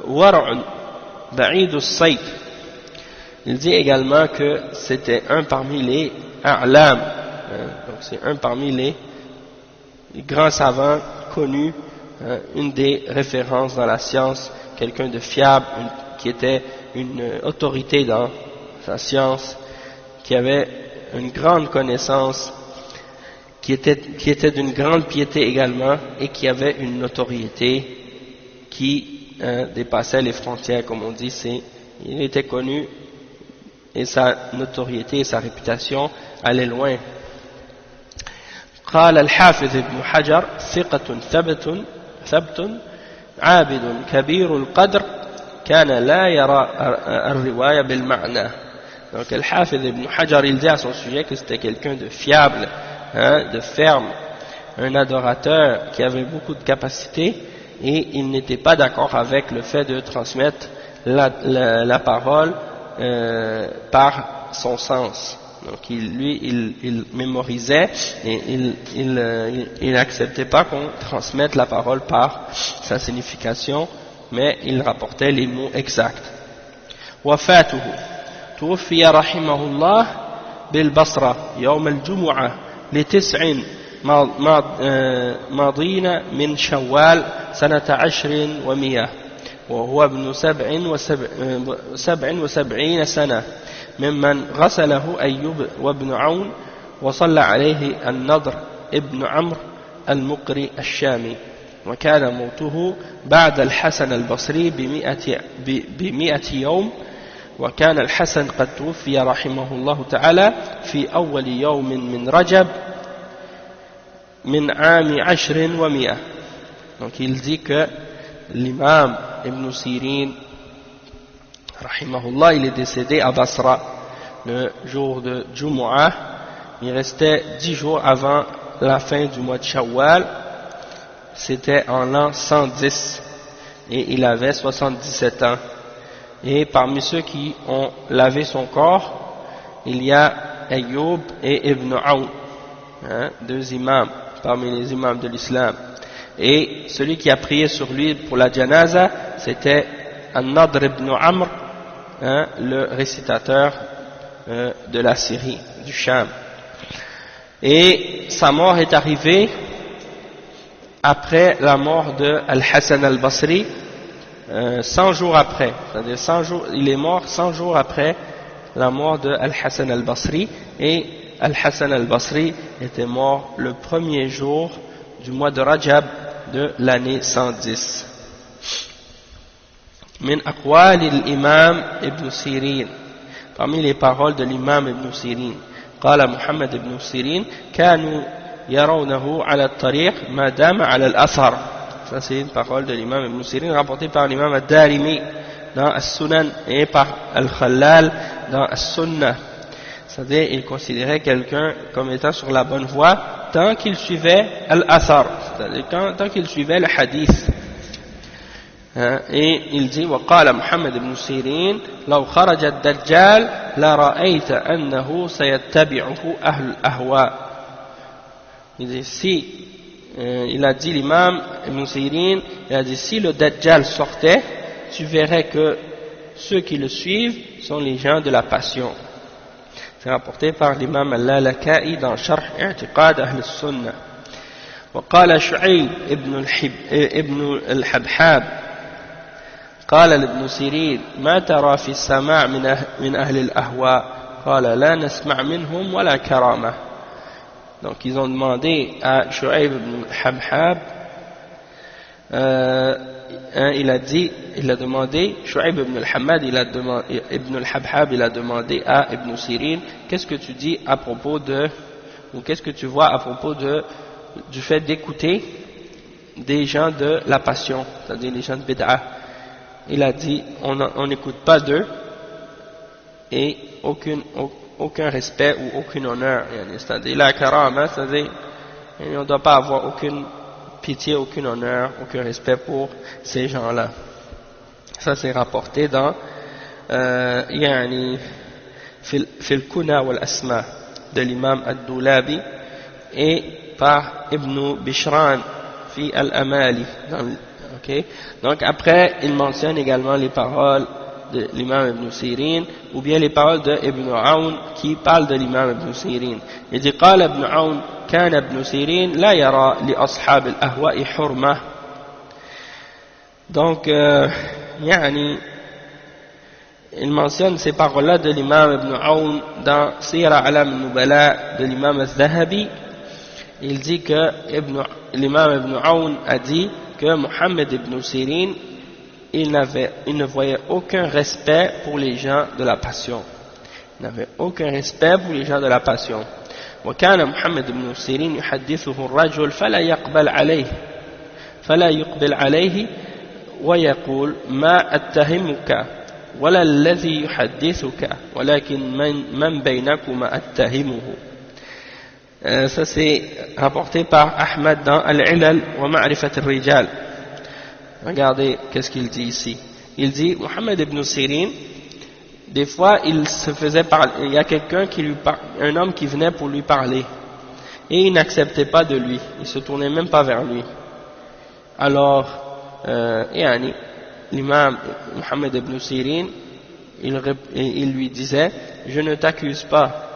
ورع بعيد الصيد. Il dit également que c'était un parmi les a'lam, donc c'est un parmi les grands savants connus, une des références dans la science, quelqu'un de fiable, qui était une autorité dans sa science, qui avait une grande connaissance, qui était d'une grande piété également, et qui avait une notoriété qui dépassait les frontières, comme on dit. Il était connu et sa notoriété et sa réputation allaient loin. قال الحافظ ابن حجر ثقة ثبت عابد كبير القدر كان لا يرى الرواية بالمعنى. Donc le Hafiz ibn Hajar, il dit à son sujet que c'était quelqu'un de fiable, de ferme, un adorateur qui avait beaucoup de capacités, et il n'était pas d'accord avec le fait de transmettre la parole par son sens. Donc il mémorisait, et il n'acceptait pas qu'on transmette la parole par sa signification, mais il rapportait les mots exacts. وفاته توفي رحمه الله بالبصرة يوم الجمعة ل9 ماضين من شوال سنة 10 و100 وهو ابن 77 سنة ممن غسله أيوب وابن عون وصلى عليه النضر ابن عمرو المقري الشامي، وكان موته بعد الحسن البصري ب100 يوم، وكان الحسن قد توفي رحمه الله تعالى في أول يوم من رجب من عام 10 و100. Donc il dit que l'imam Ibn Sirin rahimahullah, il est décédé à Basra le jour de Jumu'ah. Il restait 10 jours avant la fin du mois de Shawwal. C'était en l'an 110 et il avait 77 ans. Et parmi ceux qui ont lavé son corps, il y a Ayyub et Ibn Aoun, deux imams parmi les imams de l'islam. Et celui qui a prié sur lui pour la janaza, c'était An-Nadr ibn Amr, le récitateur de la Syrie, du Sham. Et sa mort est arrivée après la mort de Al-Hassan al-Basri, 100 jours après, c'est-à-dire 100 jours, il est mort 100 jours après la mort de Al-Hassan al-Basri, et Al-Hassan al-Basri était mort le premier jour du mois de Rajab de l'année 110. Min aqwal al-imam Ibn Sirin, parmi les paroles de l'imam Ibn Sirin, قال محمد بن سيرين كانوا يرونه على الطريق ما دام على الأثر. Ça c'est une parole de l'imam Ibn Sirin rapportée par l'imam Ad-Darimi dans As-Sunan et par Al-Khallal dans As-Sunnah. C'est-à-dire il considérait quelqu'un comme étant sur la bonne voie tant qu'il suivait Al-Athar, c'est-à-dire tant qu'il suivait le hadith. Et il dit وقال محمد بن سيرين لو خرج الدجال لرأيت أنه سيتبعه أهل الأهواء. Il dit il a dit l'imam Ibn Sirin, il a dit si le Dajjal sortait, tu verrais que ceux qui le suivent sont les gens de la passion. C'est rapporté par l'imam Al-Lalaka'i dans Sharh I'tiqad Ahl al-Sunnah. وقال شعيب ابن الحبحاب قال لابن سيرين ما ترى في السماع من أهل الأهواء قال لا نسمع منهم ولا كرامة. Donc ils ont demandé à Shu'aib ibn Habhab il a demandé, Shu'aib ibn al-Hammad, Ibn al-Habhab, il a demandé à Ibn Sirin, qu'est-ce que tu dis à propos de, ou qu'est-ce que tu vois à propos du fait d'écouter des gens de la passion, c'est-à-dire les gens de bid'a. Il a dit, on n'écoute pas d'eux, et aucun respect ou aucun honneur, c'est-à-dire la karama, c'est-à-dire on ne doit pas avoir aucune pitié, aucun honneur, aucun respect pour ces gens-là. Ça c'est rapporté dans في الكنى والأسماء de l'imam Ad-Doulabi et par Ibn Bishran fi al-Amali. Okay. Donc après il mentionne également les paroles de l'imam Ibn Sirin ou bien les paroles de Ibn Aoun qui parlent de l'imam Ibn Sirin. Il dit قال ابن عون كان ابن سيرين لا يرى لأصحاب الأهواء حرمة. Donc il mentionne ces paroles-là de l'imam Ibn Aoun dans Sira Alam al-Nubala de l'imam al-Zahabi. Il dit que l'imam Ibn Aoun a dit que Mohammed ibn Sirin il ne voyait aucun respect pour les gens de la passion. Il n'avait aucun respect pour les gens de la passion. وكان محمد بن سيرين يحدثه الرجل فلا يقبل عليه ويقول ما أتهمك ولا الذي يحدثك ولكن من بينكما أتهمه. Ça c'est rapporté par Ahmad dans Al-Ilal wa Ma'rifat al-Rijal. Regardez qu'est-ce qu'il dit ici. Il dit Mohammed ibn Sirin, des fois il se faisait parler, il y a quelqu'un un homme qui venait pour lui parler et il n'acceptait pas de lui, il se tournait même pas vers lui. Alors l'imam Mohammed ibn Sirin il lui disait je ne t'accuse pas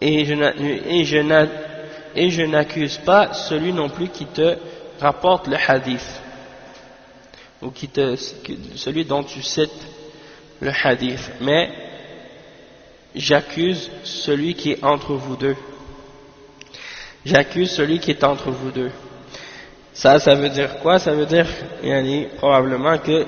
et je n'accuse pas celui non plus qui te rapporte le hadith ou celui dont tu cites le hadith, mais j'accuse celui qui est entre vous deux. J'accuse celui qui est entre vous deux. Ça veut dire quoi? Ça veut dire probablement que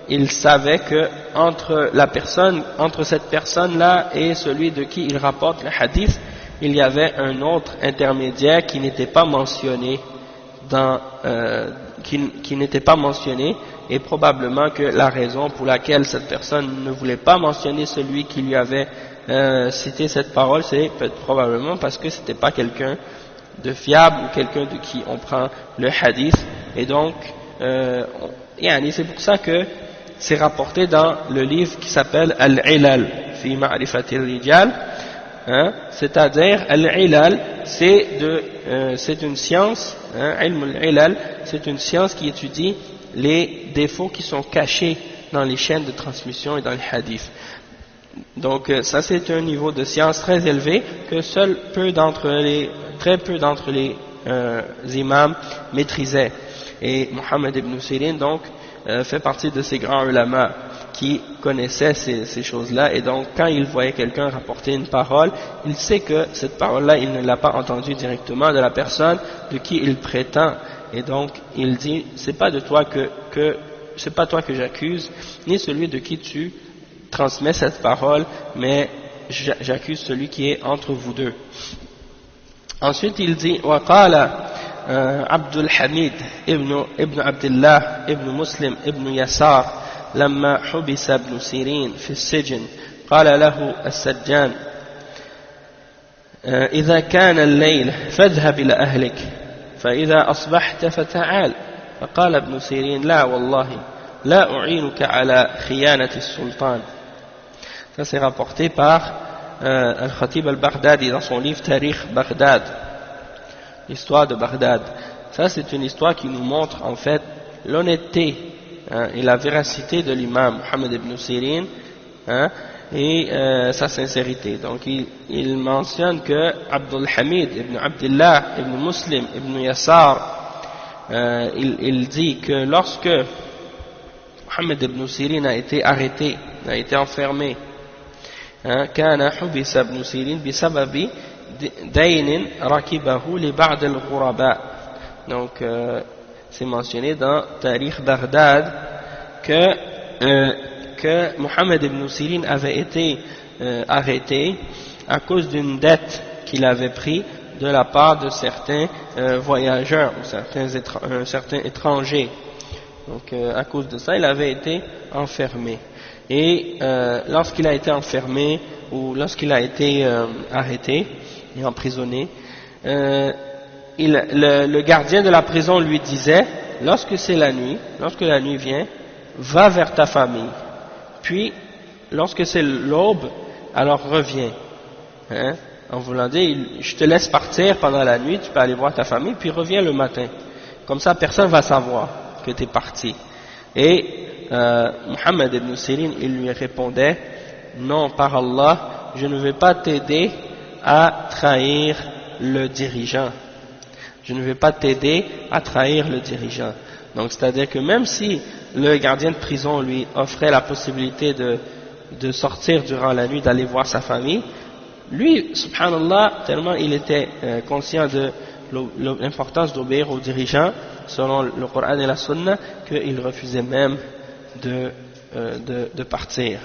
il savait que entre cette personne-là et celui de qui il rapporte le hadith, il y avait un autre intermédiaire qui n'était pas mentionné qui n'était pas mentionné, et probablement que la raison pour laquelle cette personne ne voulait pas mentionner celui qui lui avait cité cette parole, c'est probablement parce que c'était pas quelqu'un de fiable ou quelqu'un de qui on prend le hadith, et donc c'est pour ça que c'est rapporté dans le livre qui s'appelle Al-Ilal fi Ma'rifat al-Rijal, c'est-à-dire Al-Ilal c'est une science, Ilm al-Ilal, c'est une science qui étudie les défauts qui sont cachés dans les chaînes de transmission et dans les hadiths. Donc ça c'est un niveau de science très élevé que très peu d'entre les imams maîtrisaient. Et Mohammed ibn Sirin donc fait partie de ces grands ulama qui connaissaient ces choses-là, et donc quand il voyait quelqu'un rapporter une parole, il sait que cette parole-là il ne l'a pas entendue directement de la personne de qui il prétend, et donc il dit c'est pas toi que j'accuse, ni celui de qui tu transmets cette parole, mais j'accuse celui qui est entre vous deux. Ensuite il dit وقال عبد الحميد ابن عبد الله ابن مسلم ابن يسار لما حبس ابن سيرين في السجن قال له السجان إذا كان الليل فاذهب إلى أهلك فإذا أصبحت فتعال. فقال ابن سيرين لا والله لا أعينك على خيانة السلطان. Ça c'est rapporté par Al-Khatib al-Baghdadi dans son livre Tarikh Baghdad, l'histoire de Bagdad. Ça c'est une histoire qui nous montre en fait l'honnêteté et la véracité de l'imam Mohammed ibn Sirin et sa sincérité. Donc il mentionne que Abdul Hamid ibn Abdullah ibn Muslim ibn Yasar il dit que lorsque Mohammed ibn Sirin a été arrêté, a été enfermé, كان حبس ابن سيرين بسبب دين ركبه لبعض الغرباء. Donc c'est mentionné dans Tarikh Baghdad que Mohammed ibn Sirin avait été arrêté à cause d'une dette qu'il avait prise de la part de certains voyageurs ou certains étrangers. Donc à cause de ça, il avait été enfermé. Et lorsqu'il a été enfermé ou lorsqu'il a été arrêté et emprisonné, le gardien de la prison lui disait, lorsque la nuit vient, va vers ta famille. Puis, lorsque c'est l'aube, alors reviens. Hein? En voulant dire, je te laisse partir pendant la nuit, tu peux aller voir ta famille, puis reviens le matin. Comme ça, personne va savoir que tu es parti. Et Mohammed ibn Sirin, il lui répondait, non, par Allah, je ne vais pas t'aider à trahir le dirigeant. Je ne vais pas t'aider à trahir le dirigeant. Donc, c'est-à-dire que même si le gardien de prison lui offrait la possibilité de sortir durant la nuit, d'aller voir sa famille, lui, subhanallah, tellement il était conscient de l'importance d'obéir aux dirigeants, selon le Coran et la Sunna, qu'il refusait même de partir.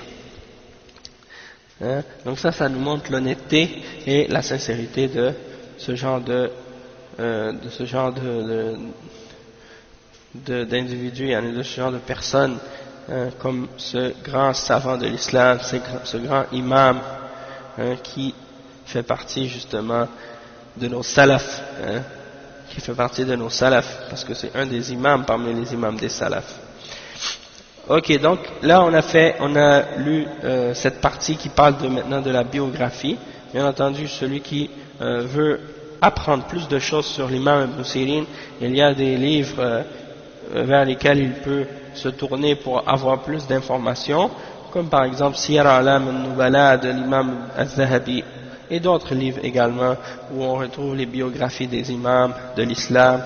Hein? Donc ça nous montre l'honnêteté et la sincérité de ce genre d'individus, de ce genre de personnes, comme ce grand savant de l'islam, ce grand imam, qui fait partie justement de nos salafs, parce que c'est un des imams parmi les imams des salafs. Ok, donc là on a lu cette partie qui parle maintenant de la biographie. Bien entendu, celui qui veut apprendre plus de choses sur l'imam Ibn Sirin, il y a des livres vers lesquels il peut se tourner pour avoir plus d'informations, comme par exemple Siyar A'lam al-Nubala de l'imam al-Zahabi, et d'autres livres également où on retrouve les biographies des imams de l'islam,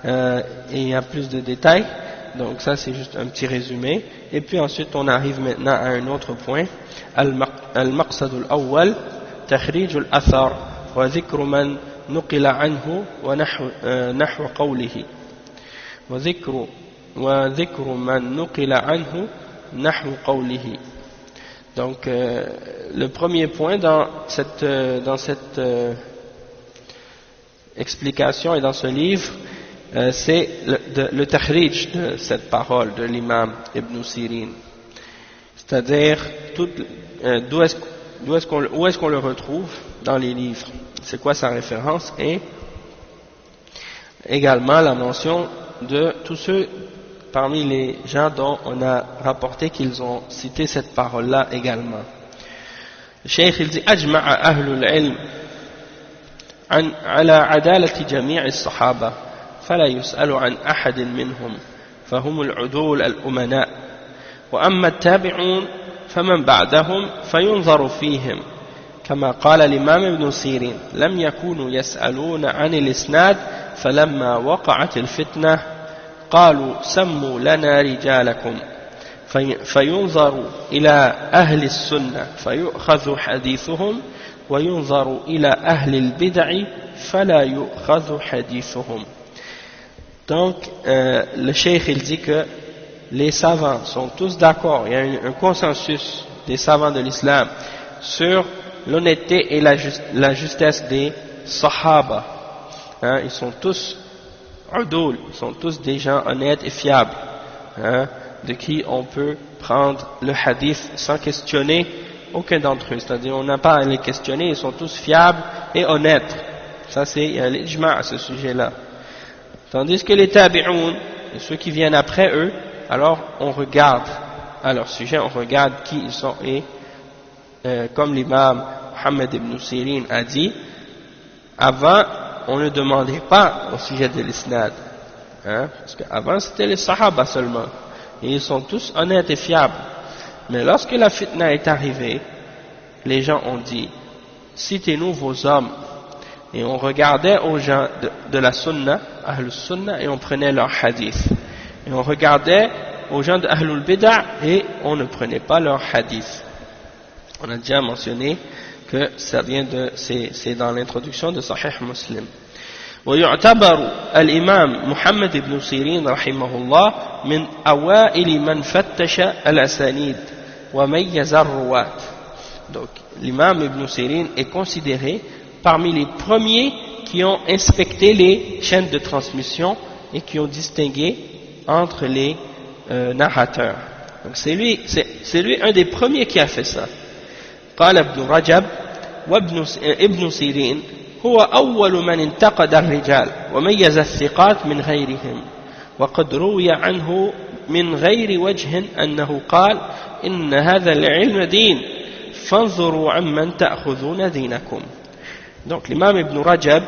et il y a plus de détails. Donc ça c'est juste un petit résumé, et puis ensuite on arrive maintenant à un autre point, al-maqsad al-awwal takhrij al-athar wa dhikru man nuqila anhu wa nahwa qawlihi wa dhikru man nuqila anhu nahwa qawlihi. Donc le premier point dans cette explication et dans ce livre, c'est le takhrij de cette parole de l'imam Ibn Sirin, c'est-à-dire où est-ce qu'on le retrouve dans les livres, c'est quoi sa référence, et également la mention de tous ceux parmi les gens dont on a rapporté qu'ils ont cité cette parole-là également. Le cheikh il dit ajma'a ahlul ilm ala adalati jami' as-sahaba فلا يسأل عن أحد منهم فهم العدول الأمناء وأما التابعون فمن بعدهم فينظر فيهم كما قال الإمام ابن سيرين لم يكونوا يسألون عن الإسناد فلما وقعت الفتنة قالوا سموا لنا رجالكم فينظر إلى أهل السنة فيؤخذ حديثهم وينظر إلى أهل البدع فلا يؤخذ حديثهم. Donc, le cheikh il dit que les savants sont tous d'accord, il y a un consensus des savants de l'islam sur l'honnêteté et la justesse des sahaba. Hein, ils sont tous udul, ils sont tous des gens honnêtes et fiables, hein, de qui on peut prendre le hadith sans questionner aucun d'entre eux. C'est-à-dire, on n'a pas à les questionner, ils sont tous fiables et honnêtes. Ça, c'est l'ijma' à ce sujet-là. Tandis que les tabi'un, ceux qui viennent après eux, alors on regarde à leur sujet, on regarde qui ils sont, et comme l'imam Mohammed ibn Sirin a dit, avant on ne demandait pas au sujet de l'isnad, hein, parce qu'avant c'était les sahaba seulement, et ils sont tous honnêtes et fiables. Mais lorsque la fitna est arrivée, les gens ont dit, citez-nous vos hommes. Et on regardait aux gens de la sunna, Ahlul Sunna, et on prenait leur hadith. Et on regardait aux gens de Ahlul Bid'a et on ne prenait pas leur hadith. On a déjà mentionné que ça vient c'est dans l'introduction de Sahih Muslim. ويعتبر الإمام محمد بن سيرين رحمه الله من أوائل من فتش الأسانيد وميز الرواة. Donc l'imam Ibn Sirin est considéré parmi les premiers qui ont inspecté les chaînes de transmission et qui ont distingué entre les narrateurs. Donc c'est lui un des premiers qui a fait ça. قال ابن رجب وابن سيرين هو أول من انتقد الرجال وميز الثقات من غيرهم وقد روي عنه من غير وجه أنه قال إن هذا العلم دين فانظروا عمن تأخذون دينكم. Donc l'imam Ibn Rajab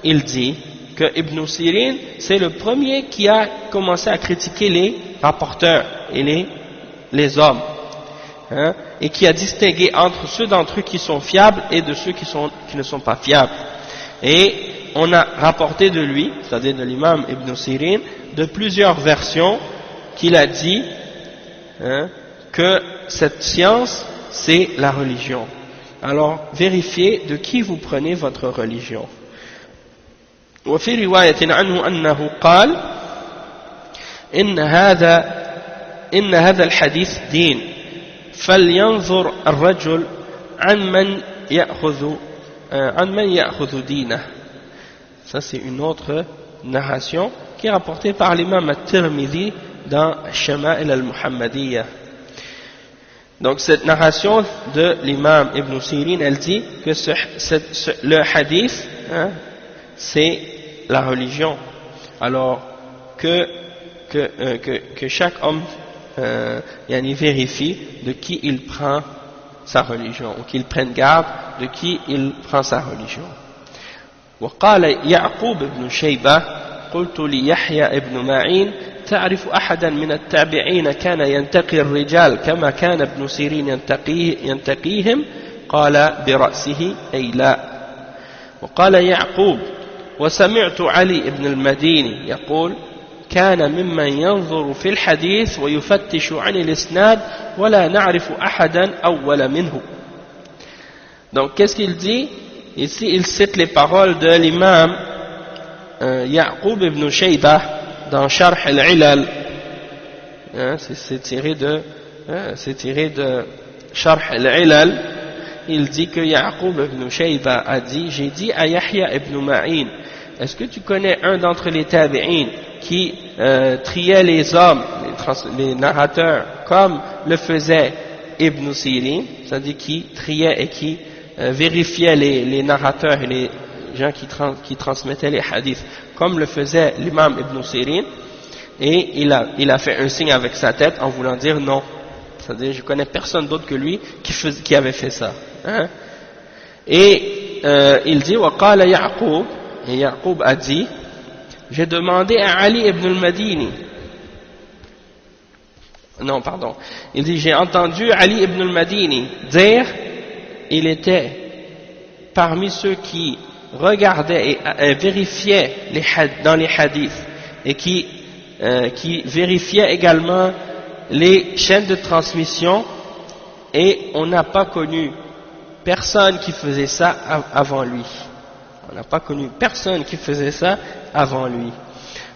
il dit que Ibn Sirin c'est le premier qui a commencé à critiquer les rapporteurs et les hommes, hein, et qui a distingué entre ceux d'entre eux qui sont fiables et de ceux qui ne sont pas fiables. Et on a rapporté de lui, c'est-à-dire de l'imam Ibn Sirin, de plusieurs versions qu'il a dit, hein, que cette science c'est la religion. Alors vérifiez de qui vous prenez votre religion. وفي رواية عنه أنه قال إن هذا الحديث دين فلينظر الرجل عن من يأخذ دينه. Ça c'est une autre narration qui est rapportée par l'imam At-Tirmidhi dans Shama'il al-Muhammadiyya. Donc cette narration de l'imam Ibn Sirin, elle dit que le hadith, hein, c'est la religion. Alors que chaque homme vérifie de qui il prend sa religion, ou qu'il prenne garde de qui il prend sa religion. وقال يعقوب بن شيبة قلت ليحيى ابن معين تعرف أحدا من التابعين كان ينتقي الرجال كما كان ابن سيرين ينتقيهم قال برأسه أي لا. وقال يعقوب وسمعت علي بن المديني يقول كان ممن ينظر في الحديث ويفتش عن الإسناد ولا نعرف أحدا أول منه. Donc qu'est-ce qu'il dit ici? Il cite les paroles de l'imam Ya'qub ibn Shaybah dans Sharh al-Ilal, c'est tiré de Sharh al-Ilal. Il dit que Ya'qub ibn Shaybah a dit, j'ai dit à Yahya ibn Ma'in, est-ce que tu connais un d'entre les tabi'in qui triait les hommes, les narrateurs, comme le faisait Ibn Sirin, c'est-à-dire qui triait et qui vérifiait les narrateurs et les gens qui transmettaient les hadiths, comme le faisait l'imam Ibn Sirin, et il a fait un signe avec sa tête en voulant dire non, c'est-à-dire je connais personne d'autre que lui qui avait fait ça, hein? Et il dit وقال يعقوب, et Ya'qub a dit, j'ai demandé à Ali ibn al-Madini, non pardon, il dit j'ai entendu Ali ibn al-Madini dire, il était parmi ceux qui regardaient et vérifiaient dans les hadiths et qui vérifiaient également les chaînes de transmission, et on n'a pas connu personne qui faisait ça avant lui. On n'a pas connu personne qui faisait ça avant lui.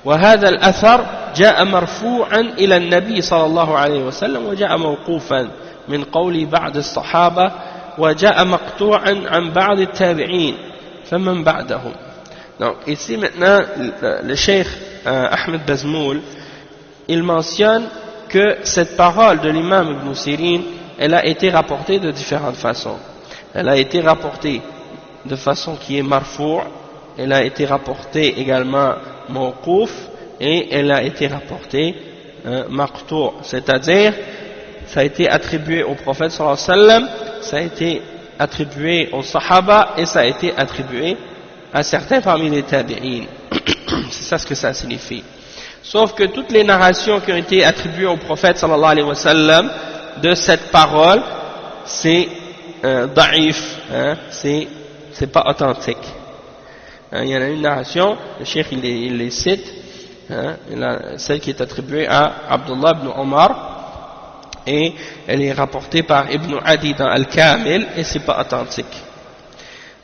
وهذا الأثر جاء مرفوعا إلى النبي صلى الله عليه وسلم وجاء موقوفا من قول بعض الصحابة وجاء مقطوعا عن بعض التابعين فمن بعدهم. Donc ici maintenant le cheikh Ahmed Bazmoul, il mentionne que cette parole de l'imam Ibn Sirin, elle a été rapportée de différentes façons. Elle a été rapportée de façon qui est marfou', elle a été rapportée également mawqouf, et elle a été rapportée maqtou', c'est-à-dire ça a été attribué au prophète sallallahu alayhi wa sallam, ça a été attribué aux sahaba, et ça a été attribué à certains parmi les tabi'in. C'est ça ce que ça signifie. Sauf que toutes les narrations qui ont été attribuées au prophète sallallahu alayhi wa sallam de cette parole, c'est da'if, hein, c'est pas authentique. Hein, il y en a une narration, le cheikh il les cite, hein, celle qui est attribuée à Abdullah ibn Omar, et elle est rapportée par Ibn Adi dans Al-Kamil, et c'est pas authentique.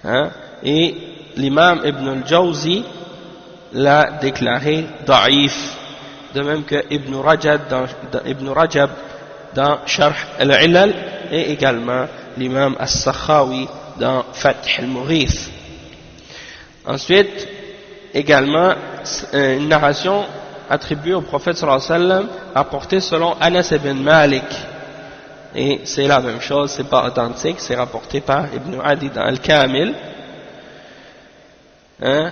Hein, et l'imam Ibn al-Jawzi, l'a déclaré da'if, de même que Ibn Rajab dans Sharh al-Ilal et également l'imam As-Sakhawi dans Fath al-Mughith. Ensuite, également, une narration attribuée au prophète sallallahu alayhi wa sallam, rapportée selon Anas ibn Malik. Et c'est la même chose, c'est pas authentique, c'est rapporté par Ibn Adi dans Al-Kamil.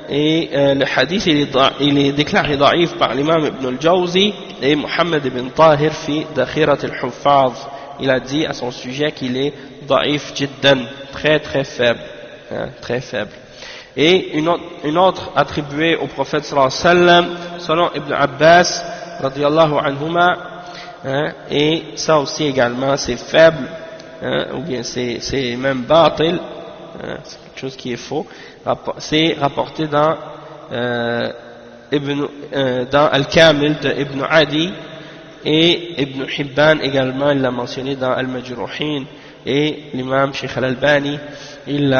Et le hadith, il est déclaré da'if par l'imam Ibn al-Jawzi et Muhammad ibn Tahir fi Dakhirat al-Huffaz. Il a dit à son sujet qu'il est da'if jiddan, très très faible, très faible. Et une autre attribuée au prophète sallallahu alayhi wa sallam, selon Ibn Abbas radiyallahu anhuma, et ça aussi également c'est faible, ou bien c'est même batil, c'est quelque chose qui est faux. C'est rapporté dans Al-Kamil de Ibn Adi, et Ibn Hibban également, il l'a mentionné dans Al-Majruhin, et l'imam Sheikh Al-Albani il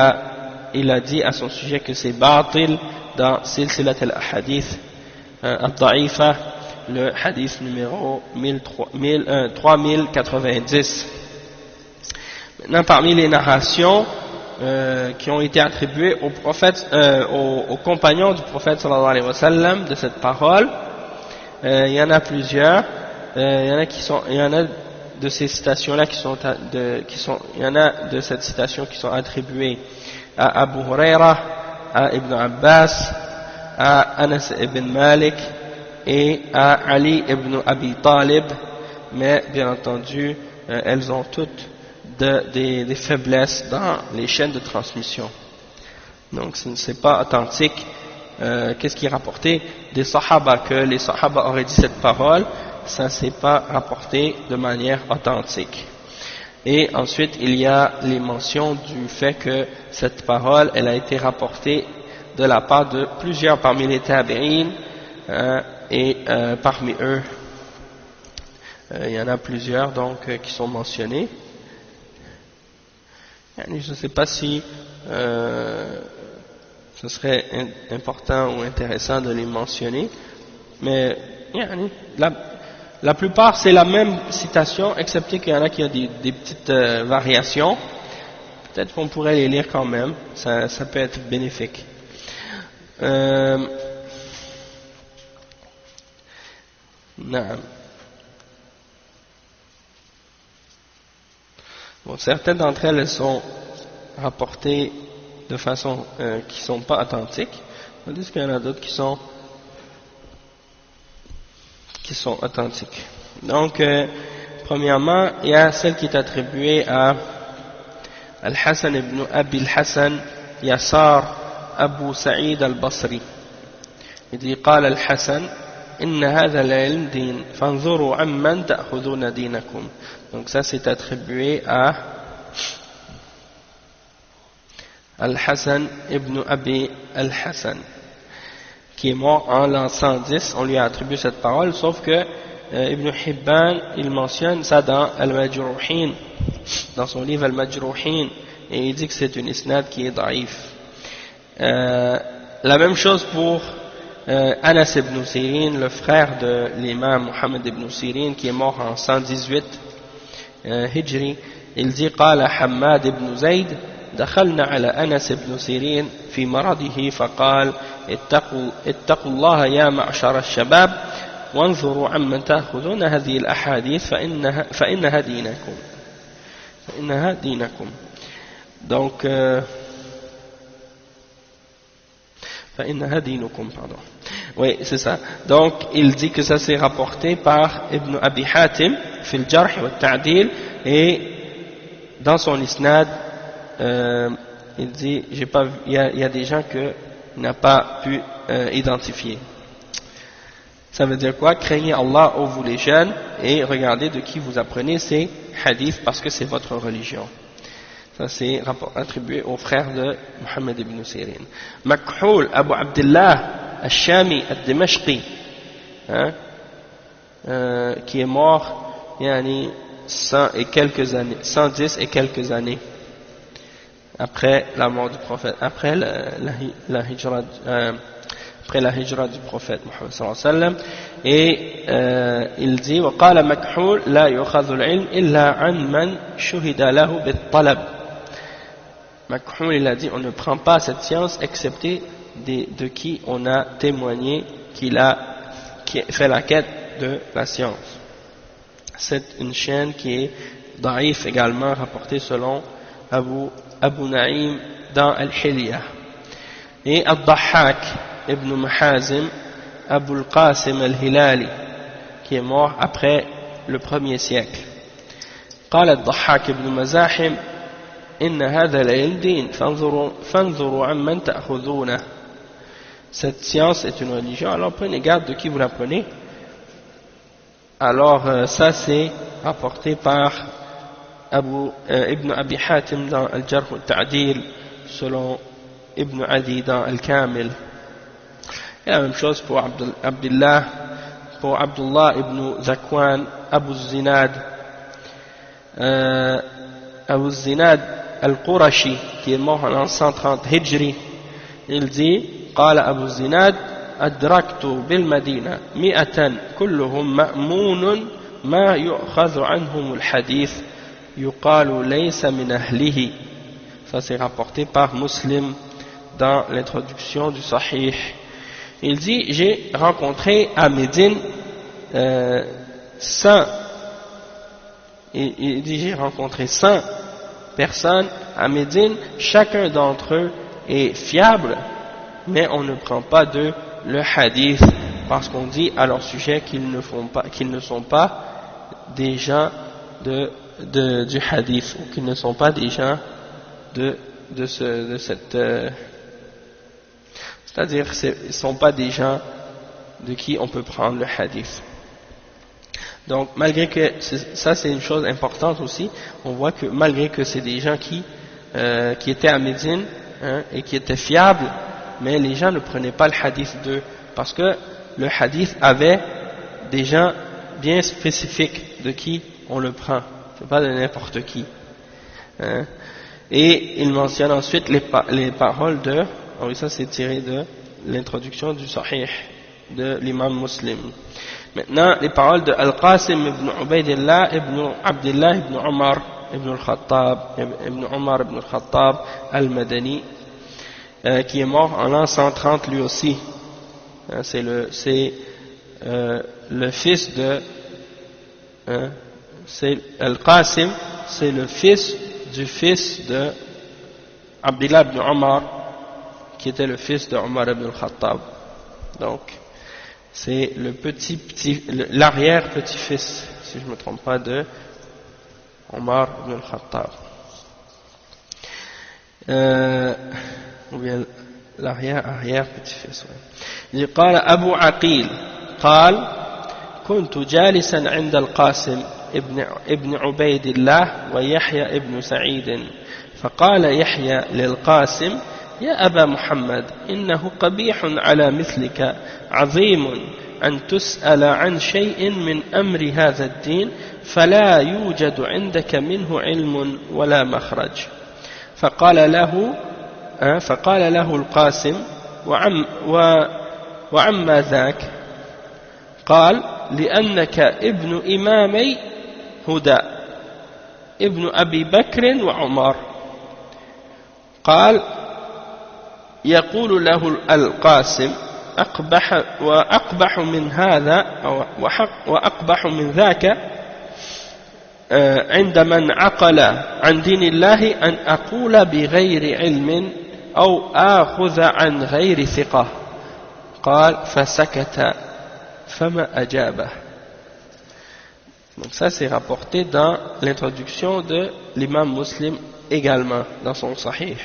a dit à son sujet que c'est batil dans Silsilat al-Ahadith al-Da'ifa, le hadith numéro 3090. Maintenant, parmi les narrations qui ont été attribuées au prophète, aux compagnons du prophète sallallahu alayhi wa sallam de cette parole, il y en a plusieurs. Il y en a de ces citations-là il y en a de cette citation qui sont attribuées à Abu Huraira, à Ibn Abbas, à Anas ibn Malik et à Ali ibn Abi Talib, mais bien entendu elles ont toutes des faiblesses dans les chaînes de transmission, donc ce n'est pas authentique. Qu'est-ce qui est rapporté des Sahaba, que les Sahaba auraient dit cette parole, ça c'est pas rapporté de manière authentique. Et ensuite il y a les mentions du fait que cette parole elle a été rapportée de la part de plusieurs parmi les tabi'in, et parmi eux il y en a plusieurs donc qui sont mentionnés. Je ne sais pas si ce serait important ou intéressant de les mentionner, mais la plupart c'est la même citation, excepté qu'il y en a qui ont des petites variations. Peut-être qu'on pourrait les lire quand même, ça peut être bénéfique. Bon, certaines d'entre elles sont rapportées de façon qui ne sont pas authentiques, tandis qu'il y en a d'autres qui sont authentiques. Donc, premièrement, il y a celle qui est attribuée à Al-Hassan ibn Abi al-Hassan Yasar Abu Sa'id al-Basri. Il dit: قال الحسن إن هذا العلم دين فانظروا عمن تأخذون دينكم. Donc ça c'est attribué à Al-Hassan ibn Abi al-Hassan, qui est mort en l'an 110. On lui a attribué cette parole, sauf que Ibn Hibban il mentionne ça dans Al-Majruhin, dans son livre Al-Majruhin, et il dit que c'est une isnad qui est daïf. La même chose pour Anas ibn Sirin, le frère de l'imam Muhammad ibn Sirin, qui est mort en 118 Hijri. Il dit: قال حماد بن زيد دخلنا على أنس بن سيرين في مرضه فقال اتقوا الله يا معشر الشباب وانظروا عمن تأخذون هذه الأحاديث فإنها دينكم. Donc فإنها دينكم, pardon. Oui, c'est ça. Donc, il dit que ça s'est rapporté par Ibn Abi Hatim, fil Jarh wa Ta'dil, et dans son isnad, il dit, il y a des gens que n'a pas pu identifier. Ça veut dire quoi? Craignez Allah, ô vous les jeunes, et regardez de qui vous apprenez ces hadiths, parce que c'est votre religion. Ça c'est attribué au frère de Muhammad ibn Sirin. Makhul Abu Abdullah al-Shami al-Dimashqi, qui est mort 110 et quelques années après la mort du prophète, après la hijra, après la hijra du prophète Muhammad sallallahu alayhi wa sallam, et il dit وقال مكحول لا يؤخذ العلم إلا عن من شهد له بالطلب. Makhul il a dit on ne prend pas cette science excepté de qui on a témoigné qui a fait la quête de la science. C'est une chaîne qui est daïf également, rapportée selon Abu Naïm dans Al-Hilya. Et Al-Dahhak ibn Mahazim Abu al-Qasim al-Hilali, qui est mort après le 1er siècle. قال الضحاك بن مزاحم إن هذا العلم دين فانظروا عمن تأخذونه. Cette science est une religion, alors prenez garde de qui vous l'apprenez. Alors ça c'est rapporté par Ibn Abi Hatim dans Al-Jarh al-Ta'dil, selon Ibn Adi dans Al-Kamil. Et la même chose pour Abdullah ibn Zakwan, Abu Zinad al-Qurashi, qui est mort en l'an 130 Hijri. Il dit قال أبو الزناد أدركت بالمدينة 100 كلهم مأمون ما يؤخذ عنهم الحديث يقال ليس من أهله. Ça c'est rapporté par Muslim dans l'introduction du Sahih. Il dit j'ai rencontré à Médine 100 personnes à Médine, chacun d'entre eux est fiable, mais on ne prend pas de le hadith parce qu'on dit à leur sujet qu'ils ne sont pas des gens du hadith, ou qu'ils ne sont pas des gens de cette c'est-à-dire ils ne sont pas des gens de qui on peut prendre le hadith. Donc malgré que ça c'est une chose importante aussi, on voit que malgré que c'est des gens qui étaient à Médine, hein, et qui étaient fiables, mais les gens ne prenaient pas le hadith d'eux, parce que le hadith avait des gens bien spécifiques de qui on le prend, c'est pas de n'importe qui, hein. Et il mentionne ensuite les paroles de, oui, ça c'est tiré de l'introduction du Sahih de l'imam Muslim. Maintenant les paroles de Al-Qasim ibn Ubaydillah ibn Abdullah ibn Umar ibn al-Khattab al-Madani, qui est mort en l'an 130 lui aussi. C'est le fils de Al-Qasim, c'est le fils du fils de Abdullah ibn Umar, qui était le fils de Umar ibn al-Khattab. Donc c'est l'arrière petit-fils, si je ne me trompe pas, de Umar ibn al-Khattab. Ou bien l'arrière petit-fils. Il قال أبو عقيل قال كنت جالسا عند القاسم ابن عبيد الله ويحيى ابن سعيد فقال يحيى للقاسم يا أبا محمد إنه قبيح على مثلك عظيم أن تسأل عن شيء من أمر هذا الدين فلا يوجد عندك منه علم ولا مخرج. فقال له القاسم وعما ذاك؟ قال لأنك ابن إمامي هدى ابن أبي بكر وعمر. قال يقول له القاسم وأقبح من هذا وأقبح من ذاك عند من عقل عن دين الله أن أقول بغير علم أو آخذ عن غير ثقة. قال فسكت فما أجابه. Donc ça c'est rapporté dans l'introduction de l'imam Muslim également dans son Sahih.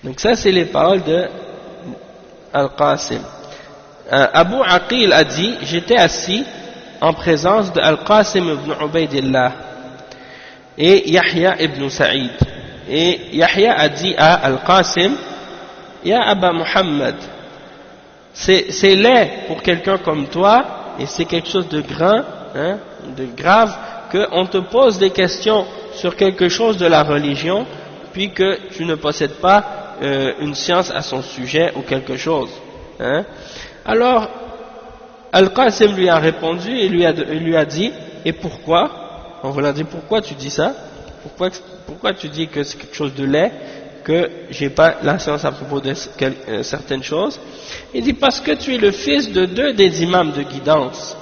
Donc ça c'est les paroles de Al-Qasim. Abu Aqil a dit j'étais assis en présence de Al-Qasim ibn Ubaydillah et Yahya ibn Sa'id, et Yahya a dit à Al-Qasim Ya Aba Muhammad, c'est laid pour quelqu'un comme toi, et c'est quelque chose de grand, hein, de grave, qu'on te pose des questions sur quelque chose de la religion, puis que tu ne possèdes pas une science à son sujet ou quelque chose. Hein? Alors, Al-Qasim lui a répondu et lui a dit, et pourquoi? On va lui dire, pourquoi tu dis ça? Pourquoi tu dis que c'est quelque chose de laid, que j'ai pas la science à propos de certaines choses? Il dit, parce que tu es le fils de deux des imams de guidance.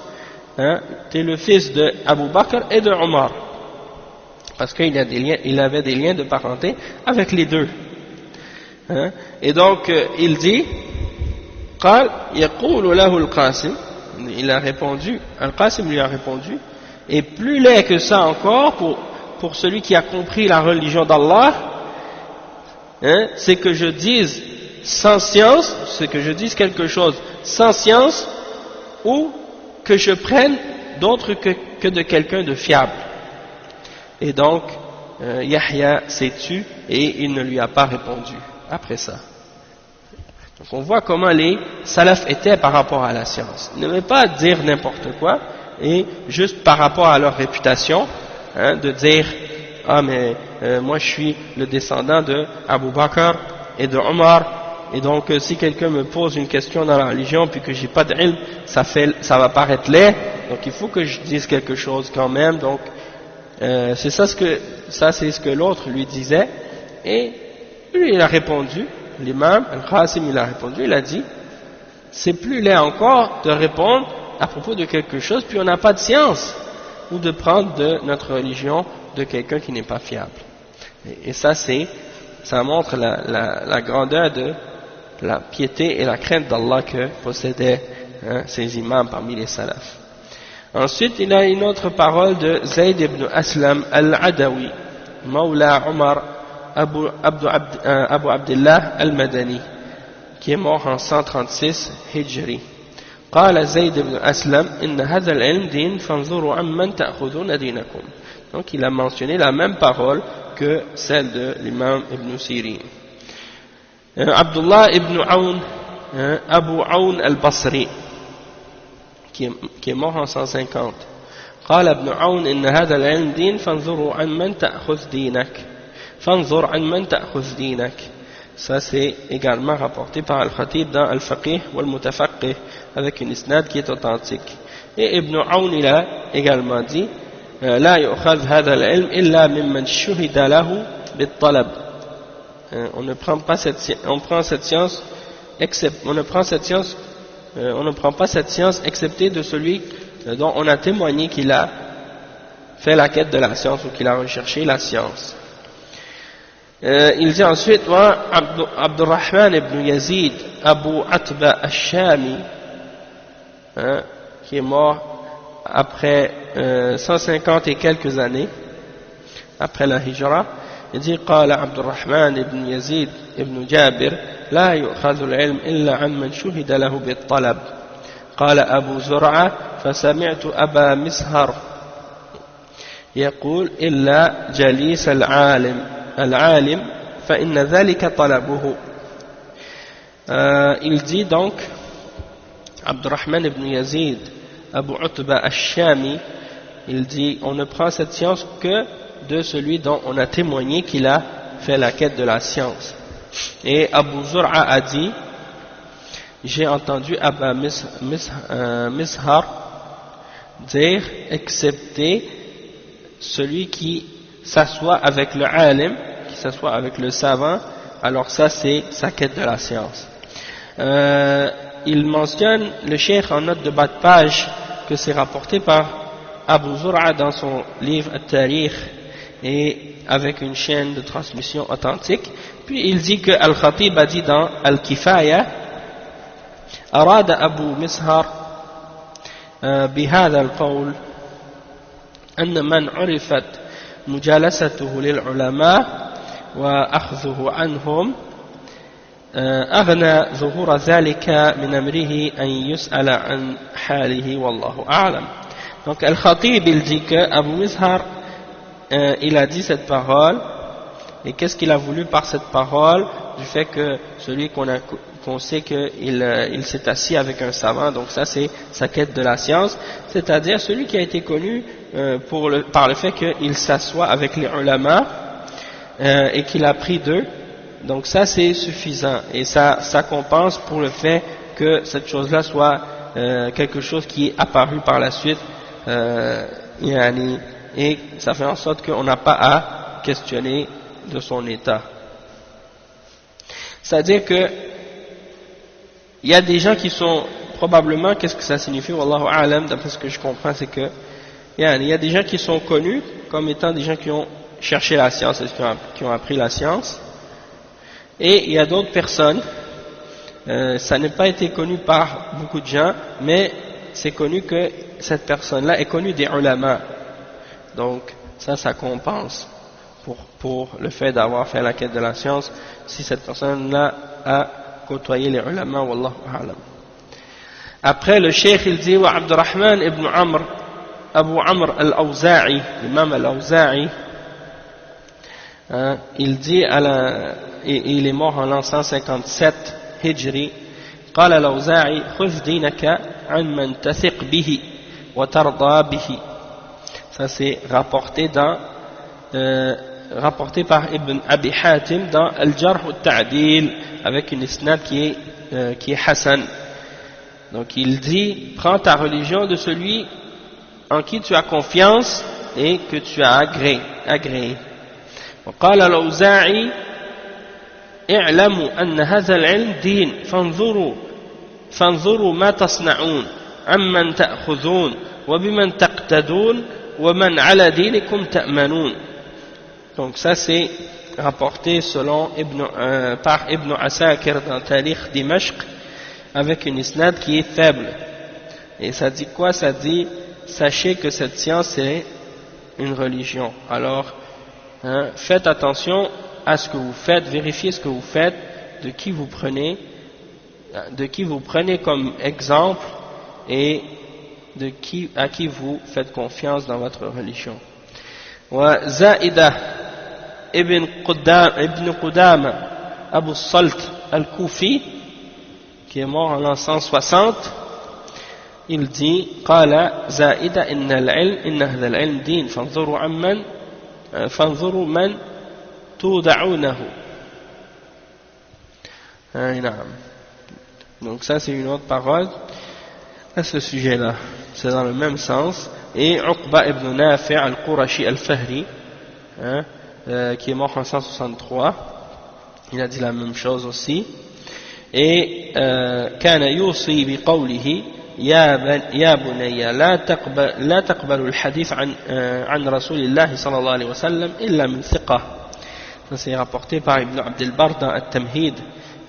Hein? Tu es le fils de Abu Bakr et de Omar. Parce qu'il avait des liens de parenté avec les deux. Hein? Et donc, il dit, قال يقول له القاسم, il a répondu, Al-Qasim lui a répondu, et plus laid que ça encore pour celui qui a compris la religion d'Allah, hein, c'est que je dise sans science, c'est que je dise quelque chose sans science, ou que je prenne d'autre que de quelqu'un de fiable. Et donc, Yahya s'est tu et il ne lui a pas répondu après ça. Donc on voit comment les salafs étaient par rapport à la science. Ils n'aimaient pas dire n'importe quoi, et juste par rapport à leur réputation, hein, de dire « Ah mais moi je suis le descendant de Abu Bakr et de Omar, et donc si quelqu'un me pose une question dans la religion puis que j'ai pas d'ilm, ça va paraître laid, donc il faut que je dise quelque chose quand même. » Donc c'est ça c'est ce que l'autre lui disait, et lui il a répondu. L'imam Al-Qasim il a répondu, il a dit, c'est plus laid encore de répondre à propos de quelque chose puis on n'a pas de science, ou de prendre de notre religion de quelqu'un qui n'est pas fiable. Et ça montre la grandeur de la piété et la crainte d'Allah que possédaient, hein, ces imams parmi les salafs. Ensuite il a une autre parole de Zayd ibn Aslam al-Adawi, Mawla Omar Abu Abdullah al-Madani, qui est mort en 136 Hijri. قال زيد بن أسلم إن هذا العلم دين فانظروا عمن تأخذون دينكم. Donc il a mentionné la même parole que celle de l'imam Ibn Sirin. Abdullah ibn Aoun, Abu Aoun al-Basri, qui est mort en 150. قال ابن عون إن هذا العلم دين فانظروا عمن تأخذ دينك. فانظر عن من تأخذ دينك. Ça c'est également rapporté par Al-Khatib dans Al-Faqih wal-Mutafaqih avec une isnad qui est authentique. Et Ibn Aoun il a également dit لا يؤخذ هذا العلم إلا ممن شهد له بالطلب. On ne prend pas cette science excepté de celui dont on a témoigné qu'il a fait la quête de la science ou qu'il a recherché la science. Il dit ensuite Abdurrahman ibn Yazid Abu Atba al-Shami, qui est mort après 150 et quelques années après la Hijra. Il dit قال عبد الرحمن بن يزيد ابن جابر لا يؤخذ العلم إلا عن من شهد له بالطلب. قال أبو زرعة فسمعت أبا مسهر يقول إلا جليس العالم فإن ذلك طلبه. Il dit donc Abdurrahman ibn Yazid Abu Utba al-Shami, il dit on ne prend cette science que de celui dont on a témoigné qu'il a fait la quête de la science. Et Abu Zur'a a dit j'ai entendu Abba Mishar dire excepté celui qui s'assoit avec le alim, qui s'assoit avec le savant, alors ça c'est sa quête de la science. Il mentionne le cheikh en note de bas de page que c'est rapporté par Abu Zur'a dans son livre At-Tarikh et avec une chaîne de transmission authentique. Puis il dit que Al-Khatib a dit dans Al-Kifaya أراد أبو مسهر بهذا القول أن من عرفت مجالسته للعلماء وأخذه عنهم أغنى ظهور ذلك من أمره أن يسأل عن حاله والله أعلم. Donc Al-Khatib il dit que Abu Mishar il a dit cette parole, et qu'est-ce qu'il a voulu par cette parole? Du fait que celui qu'on sait qu'il s'est assis avec un savant, donc ça c'est sa quête de la science, c'est-à-dire celui qui a été connu par le fait qu'il s'assoit avec les ulama et qu'il a pris d'eux, donc ça c'est suffisant, et ça compense pour le fait que cette chose-là soit quelque chose qui est apparu par la suite, et ça fait en sorte qu'on n'a pas à questionner de son état. C'est-à-dire que il y a des gens qui sont probablement, qu'est-ce que ça signifie, wallahu a'lam, d'après ce que je comprends, c'est que il y a des gens qui sont connus comme étant des gens qui ont cherché la science, qui ont appris la science, et il y a d'autres personnes, ça n'a pas été connu par beaucoup de gens, mais c'est connu que cette personne-là est connue des ulama. Donc ça compense pour le fait d'avoir fait la quête de la science, si cette personne-là a côtoyé les ulama, wallahu a'lam. Après, le cheikh il dit wa Abdurrahman ibn Amr, Abu Amr al-Awza'i, l'imam al-Awza'i, il dit il est mort en l'an 157 Hijri. قال الأوزاعي خذ دينك عن من تثق به وترضى به. Ça c'est rapporté par Ibn Abi Hatim dans Al-Jarh al-Ta'dil avec une isnad qui est Hassan. Donc il dit, prends ta religion de celui en qui tu as confiance et que tu as agréé. وقال الأوزاعي اعلموا أن هذا العلم دين فانظروا ما تصنعون عمن تأخذون وبمن تقتدون ومن على دينكم تأمنون. Donc ça c'est rapporté par Ibn Asakir dans Tarikh Dimashq avec une isnad qui est faible. Et ça dit quoi? Ça dit, sachez que cette science est une religion. Alors, faites attention à ce que vous faites, vérifiez ce que vous faites, de qui vous prenez comme exemple et à qui vous faites confiance dans votre religion. Wa Zaïda ibn Qudama Abu Salt al-Kufi, qui est mort en l'an 160, il dit قال زائدة إن هذا العلم دين فانظروا من تودعونه. Donc ça c'est une autre parole à ce sujet-là, c'est dans le même sens. Et Uqba ibn Nafi' al-Qurashi al-Fahri, qui est mort en 163, il a dit la même chose aussi. Et كان يوصي بقوله يا بني لا تقبل الحديث عن رسول الله صلى الله عليه وسلم إلا من ثقة. Ça c'est rapporté par Ibn Abdel Bar dans At-Tamhid.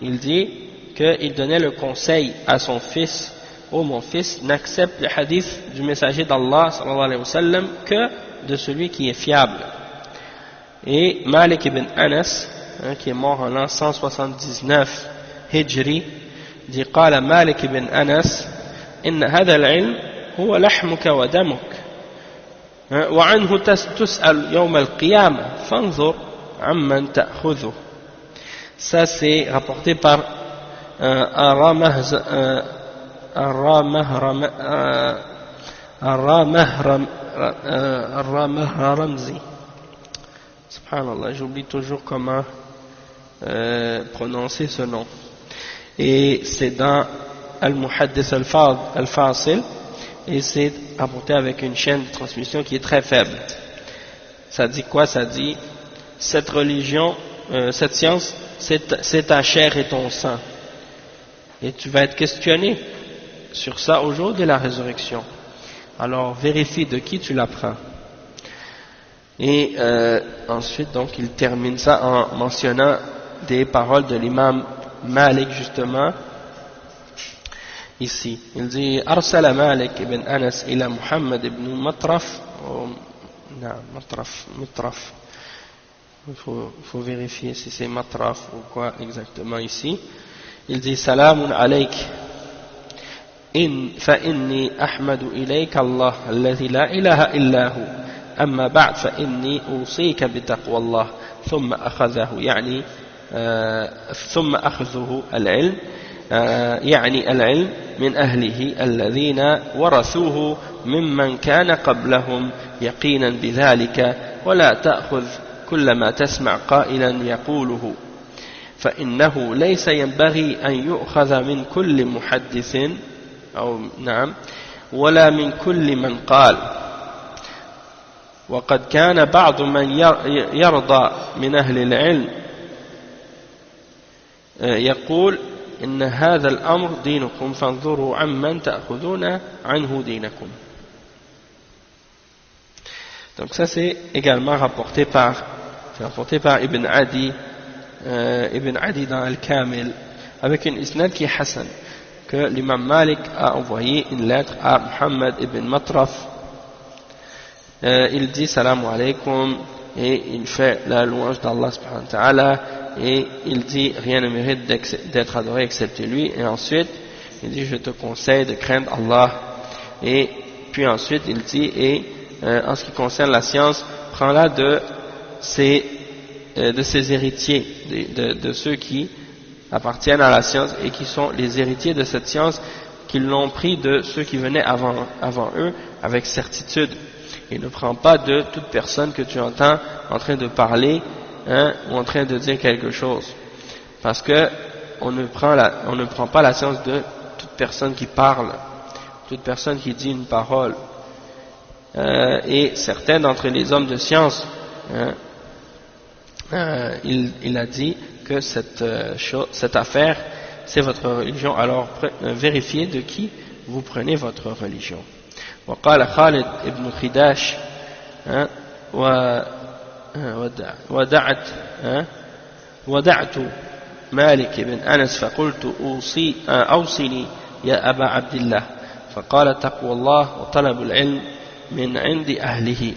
Il dit qu'il donnait le conseil à son fils: ô mon fils, n'accepte le hadith du messager d'Allah sallallahu alayhi wa sallam que de celui qui est fiable. Et Malik ibn Anas, qui est mort en l'an 179 Hijri, dit قال مالك بن أنس إن هذا العلم هو لحمك ودمك وعنه تسأل يوم القيامة فانظر عمن تأخذه. Ça c'est rapporté par Ar-Ramzi. Subhanallah, j'oublie toujours comment prononcer ce nom. Et c'est dans Al-Muhaddith Al-Fasil, et c'est rapporté avec une chaîne de transmission qui est très faible. Ça dit quoi? Ça dit, cette religion, cette science, c'est ta chair et ton sang. Et tu vas être questionné sur ça au jour de la résurrection. Alors vérifie de qui tu l'apprends. Et ensuite, donc, il termine ça en mentionnant des paroles de l'imam Malik, justement, ici. Il dit Arsala Malik ibn Anas ila Muhammad ibn Matraf. Matraf. Il faut vérifier si c'est Matraf ou quoi exactement ici. Il dit Salamun alayk. فإني أحمد إليك الله الذي لا إله إلا هو أما بعد فإني أوصيك بتقوى الله ثم أخذه العلم يعني العلم من أهله الذين ورثوه ممن كان قبلهم يقينا بذلك ولا تأخذ كل ما تسمع قائلا يقوله فإنه ليس ينبغي أن يؤخذ من كل محدث أو نعم ولا من كل من قال وقد كان بعض من يرضى من أهل العلم يقول إن هذا الأمر دينكم فانظروا عمن تأخذون عنه دينكم. Donc ça c'est également rapporté par Ibn Adi dans Al-Kamil avec une isnad qui est Hassan, que l'imam Malik a envoyé une lettre à Muhammad ibn Matraf. Il dit salam alaykum et il fait la louange d'Allah subhanahu wa ta'ala et il dit rien ne mérite d'être adoré excepté lui, et ensuite il dit je te conseille de craindre Allah, et puis ensuite il dit et en ce qui concerne la science, prends-la de ses héritiers, de ceux qui appartiennent à la science et qui sont les héritiers de cette science, qui l'ont pris de ceux qui venaient avant eux avec certitude. Et ne prends pas de toute personne que tu entends en train de parler ou en train de dire quelque chose, parce que on ne prend pas la science de toute personne qui parle, toute personne qui dit une parole. Et certains d'entre les hommes de science, il a dit que cette affaire c'est votre religion, alors vérifiez de qui vous prenez votre religion. وقال خالد ابن خداش ودعت مالك بن أنس فقلت أوصني يا أبا عبد الله فقال تقوى الله وطلب العلم من عند أهله.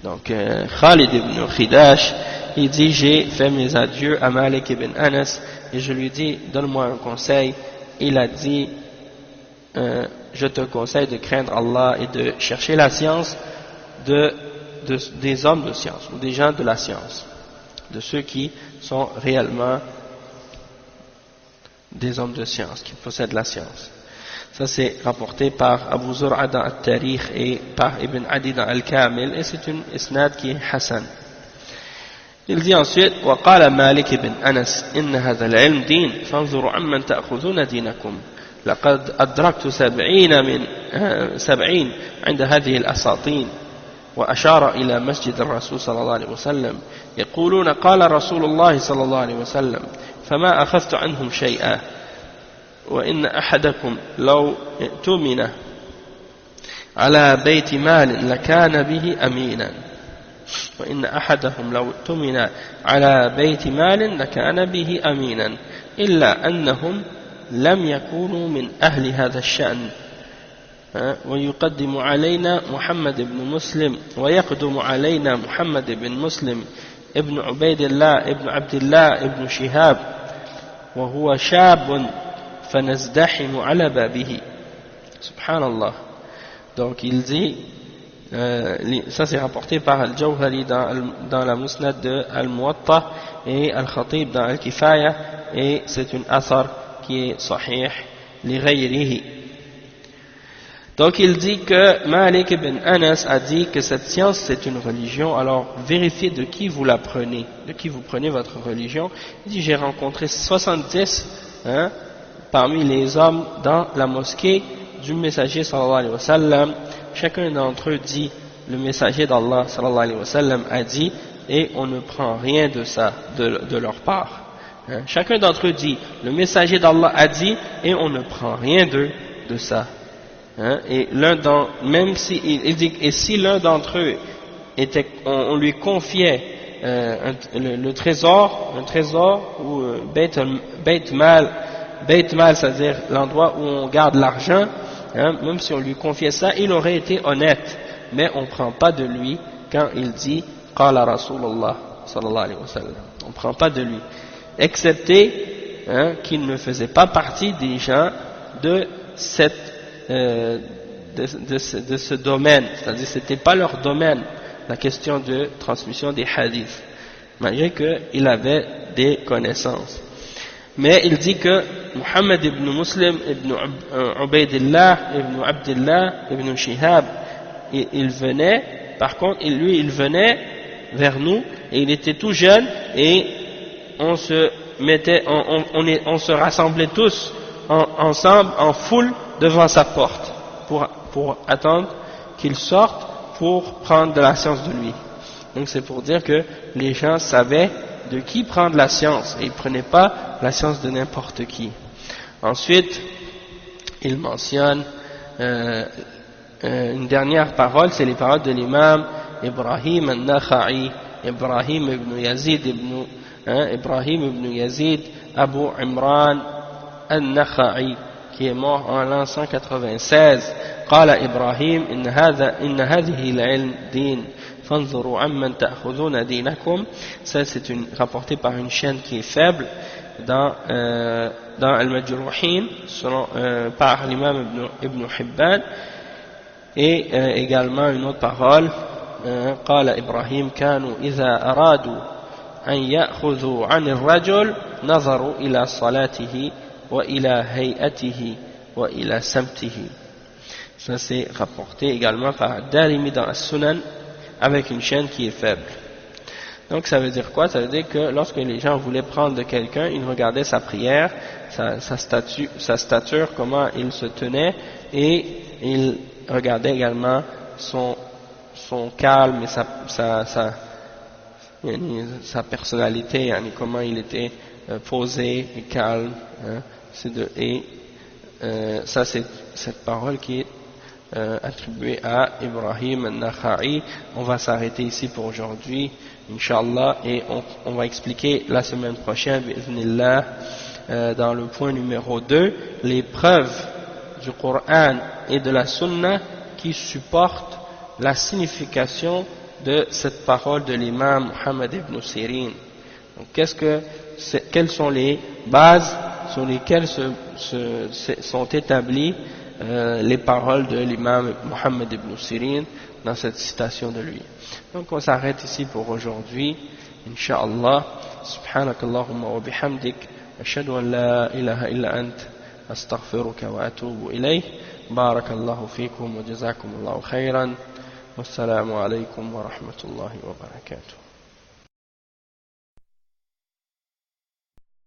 Donc Khalid ibn Khidash, il dit j'ai fait mes adieux à Malik ibn Anas et je lui dis donne-moi un conseil. Il a dit je te conseille de craindre Allah et de chercher la science des hommes de science ou des gens de la science, de ceux qui sont réellement des hommes de science, qui possèdent la science. Ça c'est rapporté par Abu Zur'a dans Al-Tarikh et par Ibn Adi dans Al-Kamil, et c'est une isnad qui est Hassan. Il dit ensuite وقال مالك بن أنس إن هذا العلم دين فانظروا عمن تأخذون دينكم لقد أدركت 70 عند هذه الأساطين. وأشار إلى مسجد الرسول صلى الله عليه وسلم يقولون قال رسول الله صلى الله عليه وسلم فما أخذت عنهم شيئا وإن أحدكم لو ائتمن على بيت مال لكان به أمينا وإن أحدهم لو ائتمن على بيت مال لكان به أمينا إلا أنهم لم يكونوا من أهل هذا الشأن ويقدم علينا محمد بن مسلم ويقدم علينا محمد بن مسلم ابن عبيد الله ابن عبد الله ابن شهاب وهو شاب فنزدحم على بابه. Subhanallah. Donc il dit ça c'est rapporté par Al-Jawhari dans la Musnad de Al-Muwatta et Al-Khatib dans Al-Kifaya, et c'est une athar qui est sahih li ghayrihi. Donc il dit que Malik ibn Anas a dit que cette science c'est une religion, alors vérifiez de qui vous la prenez, de qui vous prenez votre religion. Il dit j'ai rencontré 70 parmi les hommes dans la mosquée du messager sallallahu alayhi wa sallam. Chacun d'entre eux dit le messager d'Allah sallallahu alayhi wa sallam a dit, et on ne prend rien de ça de leur part. Chacun d'entre eux dit le messager d'Allah a dit, et on ne prend rien de ça. Et même si il dit, et si l'un d'entre eux était, on lui confiait le trésor, un trésor ou Beit Mal, c'est-à-dire l'endroit où on garde l'argent, même si on lui confiait ça, il aurait été honnête, mais on ne prend pas de lui quand il dit Qala Rasulullah sallallahu alayhi wa sallam. On ne prend pas de lui, excepté qu'il ne faisait pas partie des gens de ce domaine, c'est-à-dire c'était pas leur domaine, la question de transmission des hadiths, malgré qu'il avait des connaissances. Mais il dit que Muhammad ibn Muslim ibn Ubaydillah ibn Abdillah ibn Shihab, il venait, par contre il venait vers nous et il était tout jeune, et on se on se rassemblait tous ensemble, en foule, devant sa porte, pour attendre qu'il sorte pour prendre de la science de lui. Donc c'est pour dire que les gens savaient de qui prendre la science, et ils ne prenaient pas la science de n'importe qui. Ensuite, il mentionne une dernière parole, c'est les paroles de l'imam Ibrahim al-Nakha'i, Ibrahim ibn Yazid Abu Imran al-Nakha'i, qui est mort en l'an 196. قال إبراهيم إن هذه العلم دين فانظروا عمن تأخذون دينكم. Ça c'est rapporté par une chaîne qui est faible dans Al-Majruhin par l'imam Ibn Hibban. Et également une autre parole, قال إبراهيم كانوا إذا أرادوا أن يأخذوا عن الرجل نظروا إلى صلاته وإلى هيئته وإلى سمته. Ça c'est rapporté également par Darimi dans As-Sunan avec une chaîne qui est faible. Donc ça veut dire quoi? Ça veut dire que lorsque les gens voulaient prendre de quelqu'un, ils regardaient sa prière, sa stature, comment il se tenait, et ils regardaient également son calme et sa personnalité, comment il était posé et calme. Ça c'est cette parole qui est attribuée à Ibrahim al-Nakha'i. On va s'arrêter ici pour aujourd'hui, Inch'Allah, et on va expliquer la semaine prochaine, bi'idhnillah, dans le point numéro 2, les preuves du Coran et de la Sunna qui supportent la signification de cette parole de l'imam Muhammad ibn Sirin. Donc, quelles sont les bases sur lesquelles sont établies les paroles de l'imam Muhammad ibn Sirin dans cette citation de lui. Donc on s'arrête ici pour aujourd'hui, Inch'Allah. Subhanakallahumma wa bihamdik, ashhadu an la ilaha illa ant, astaghfiruka wa atubu ilayh. Barakallahu fikum wa jazakumullahu khairan. Wassalamu alaykum wa rahmatullahi wa barakatuh.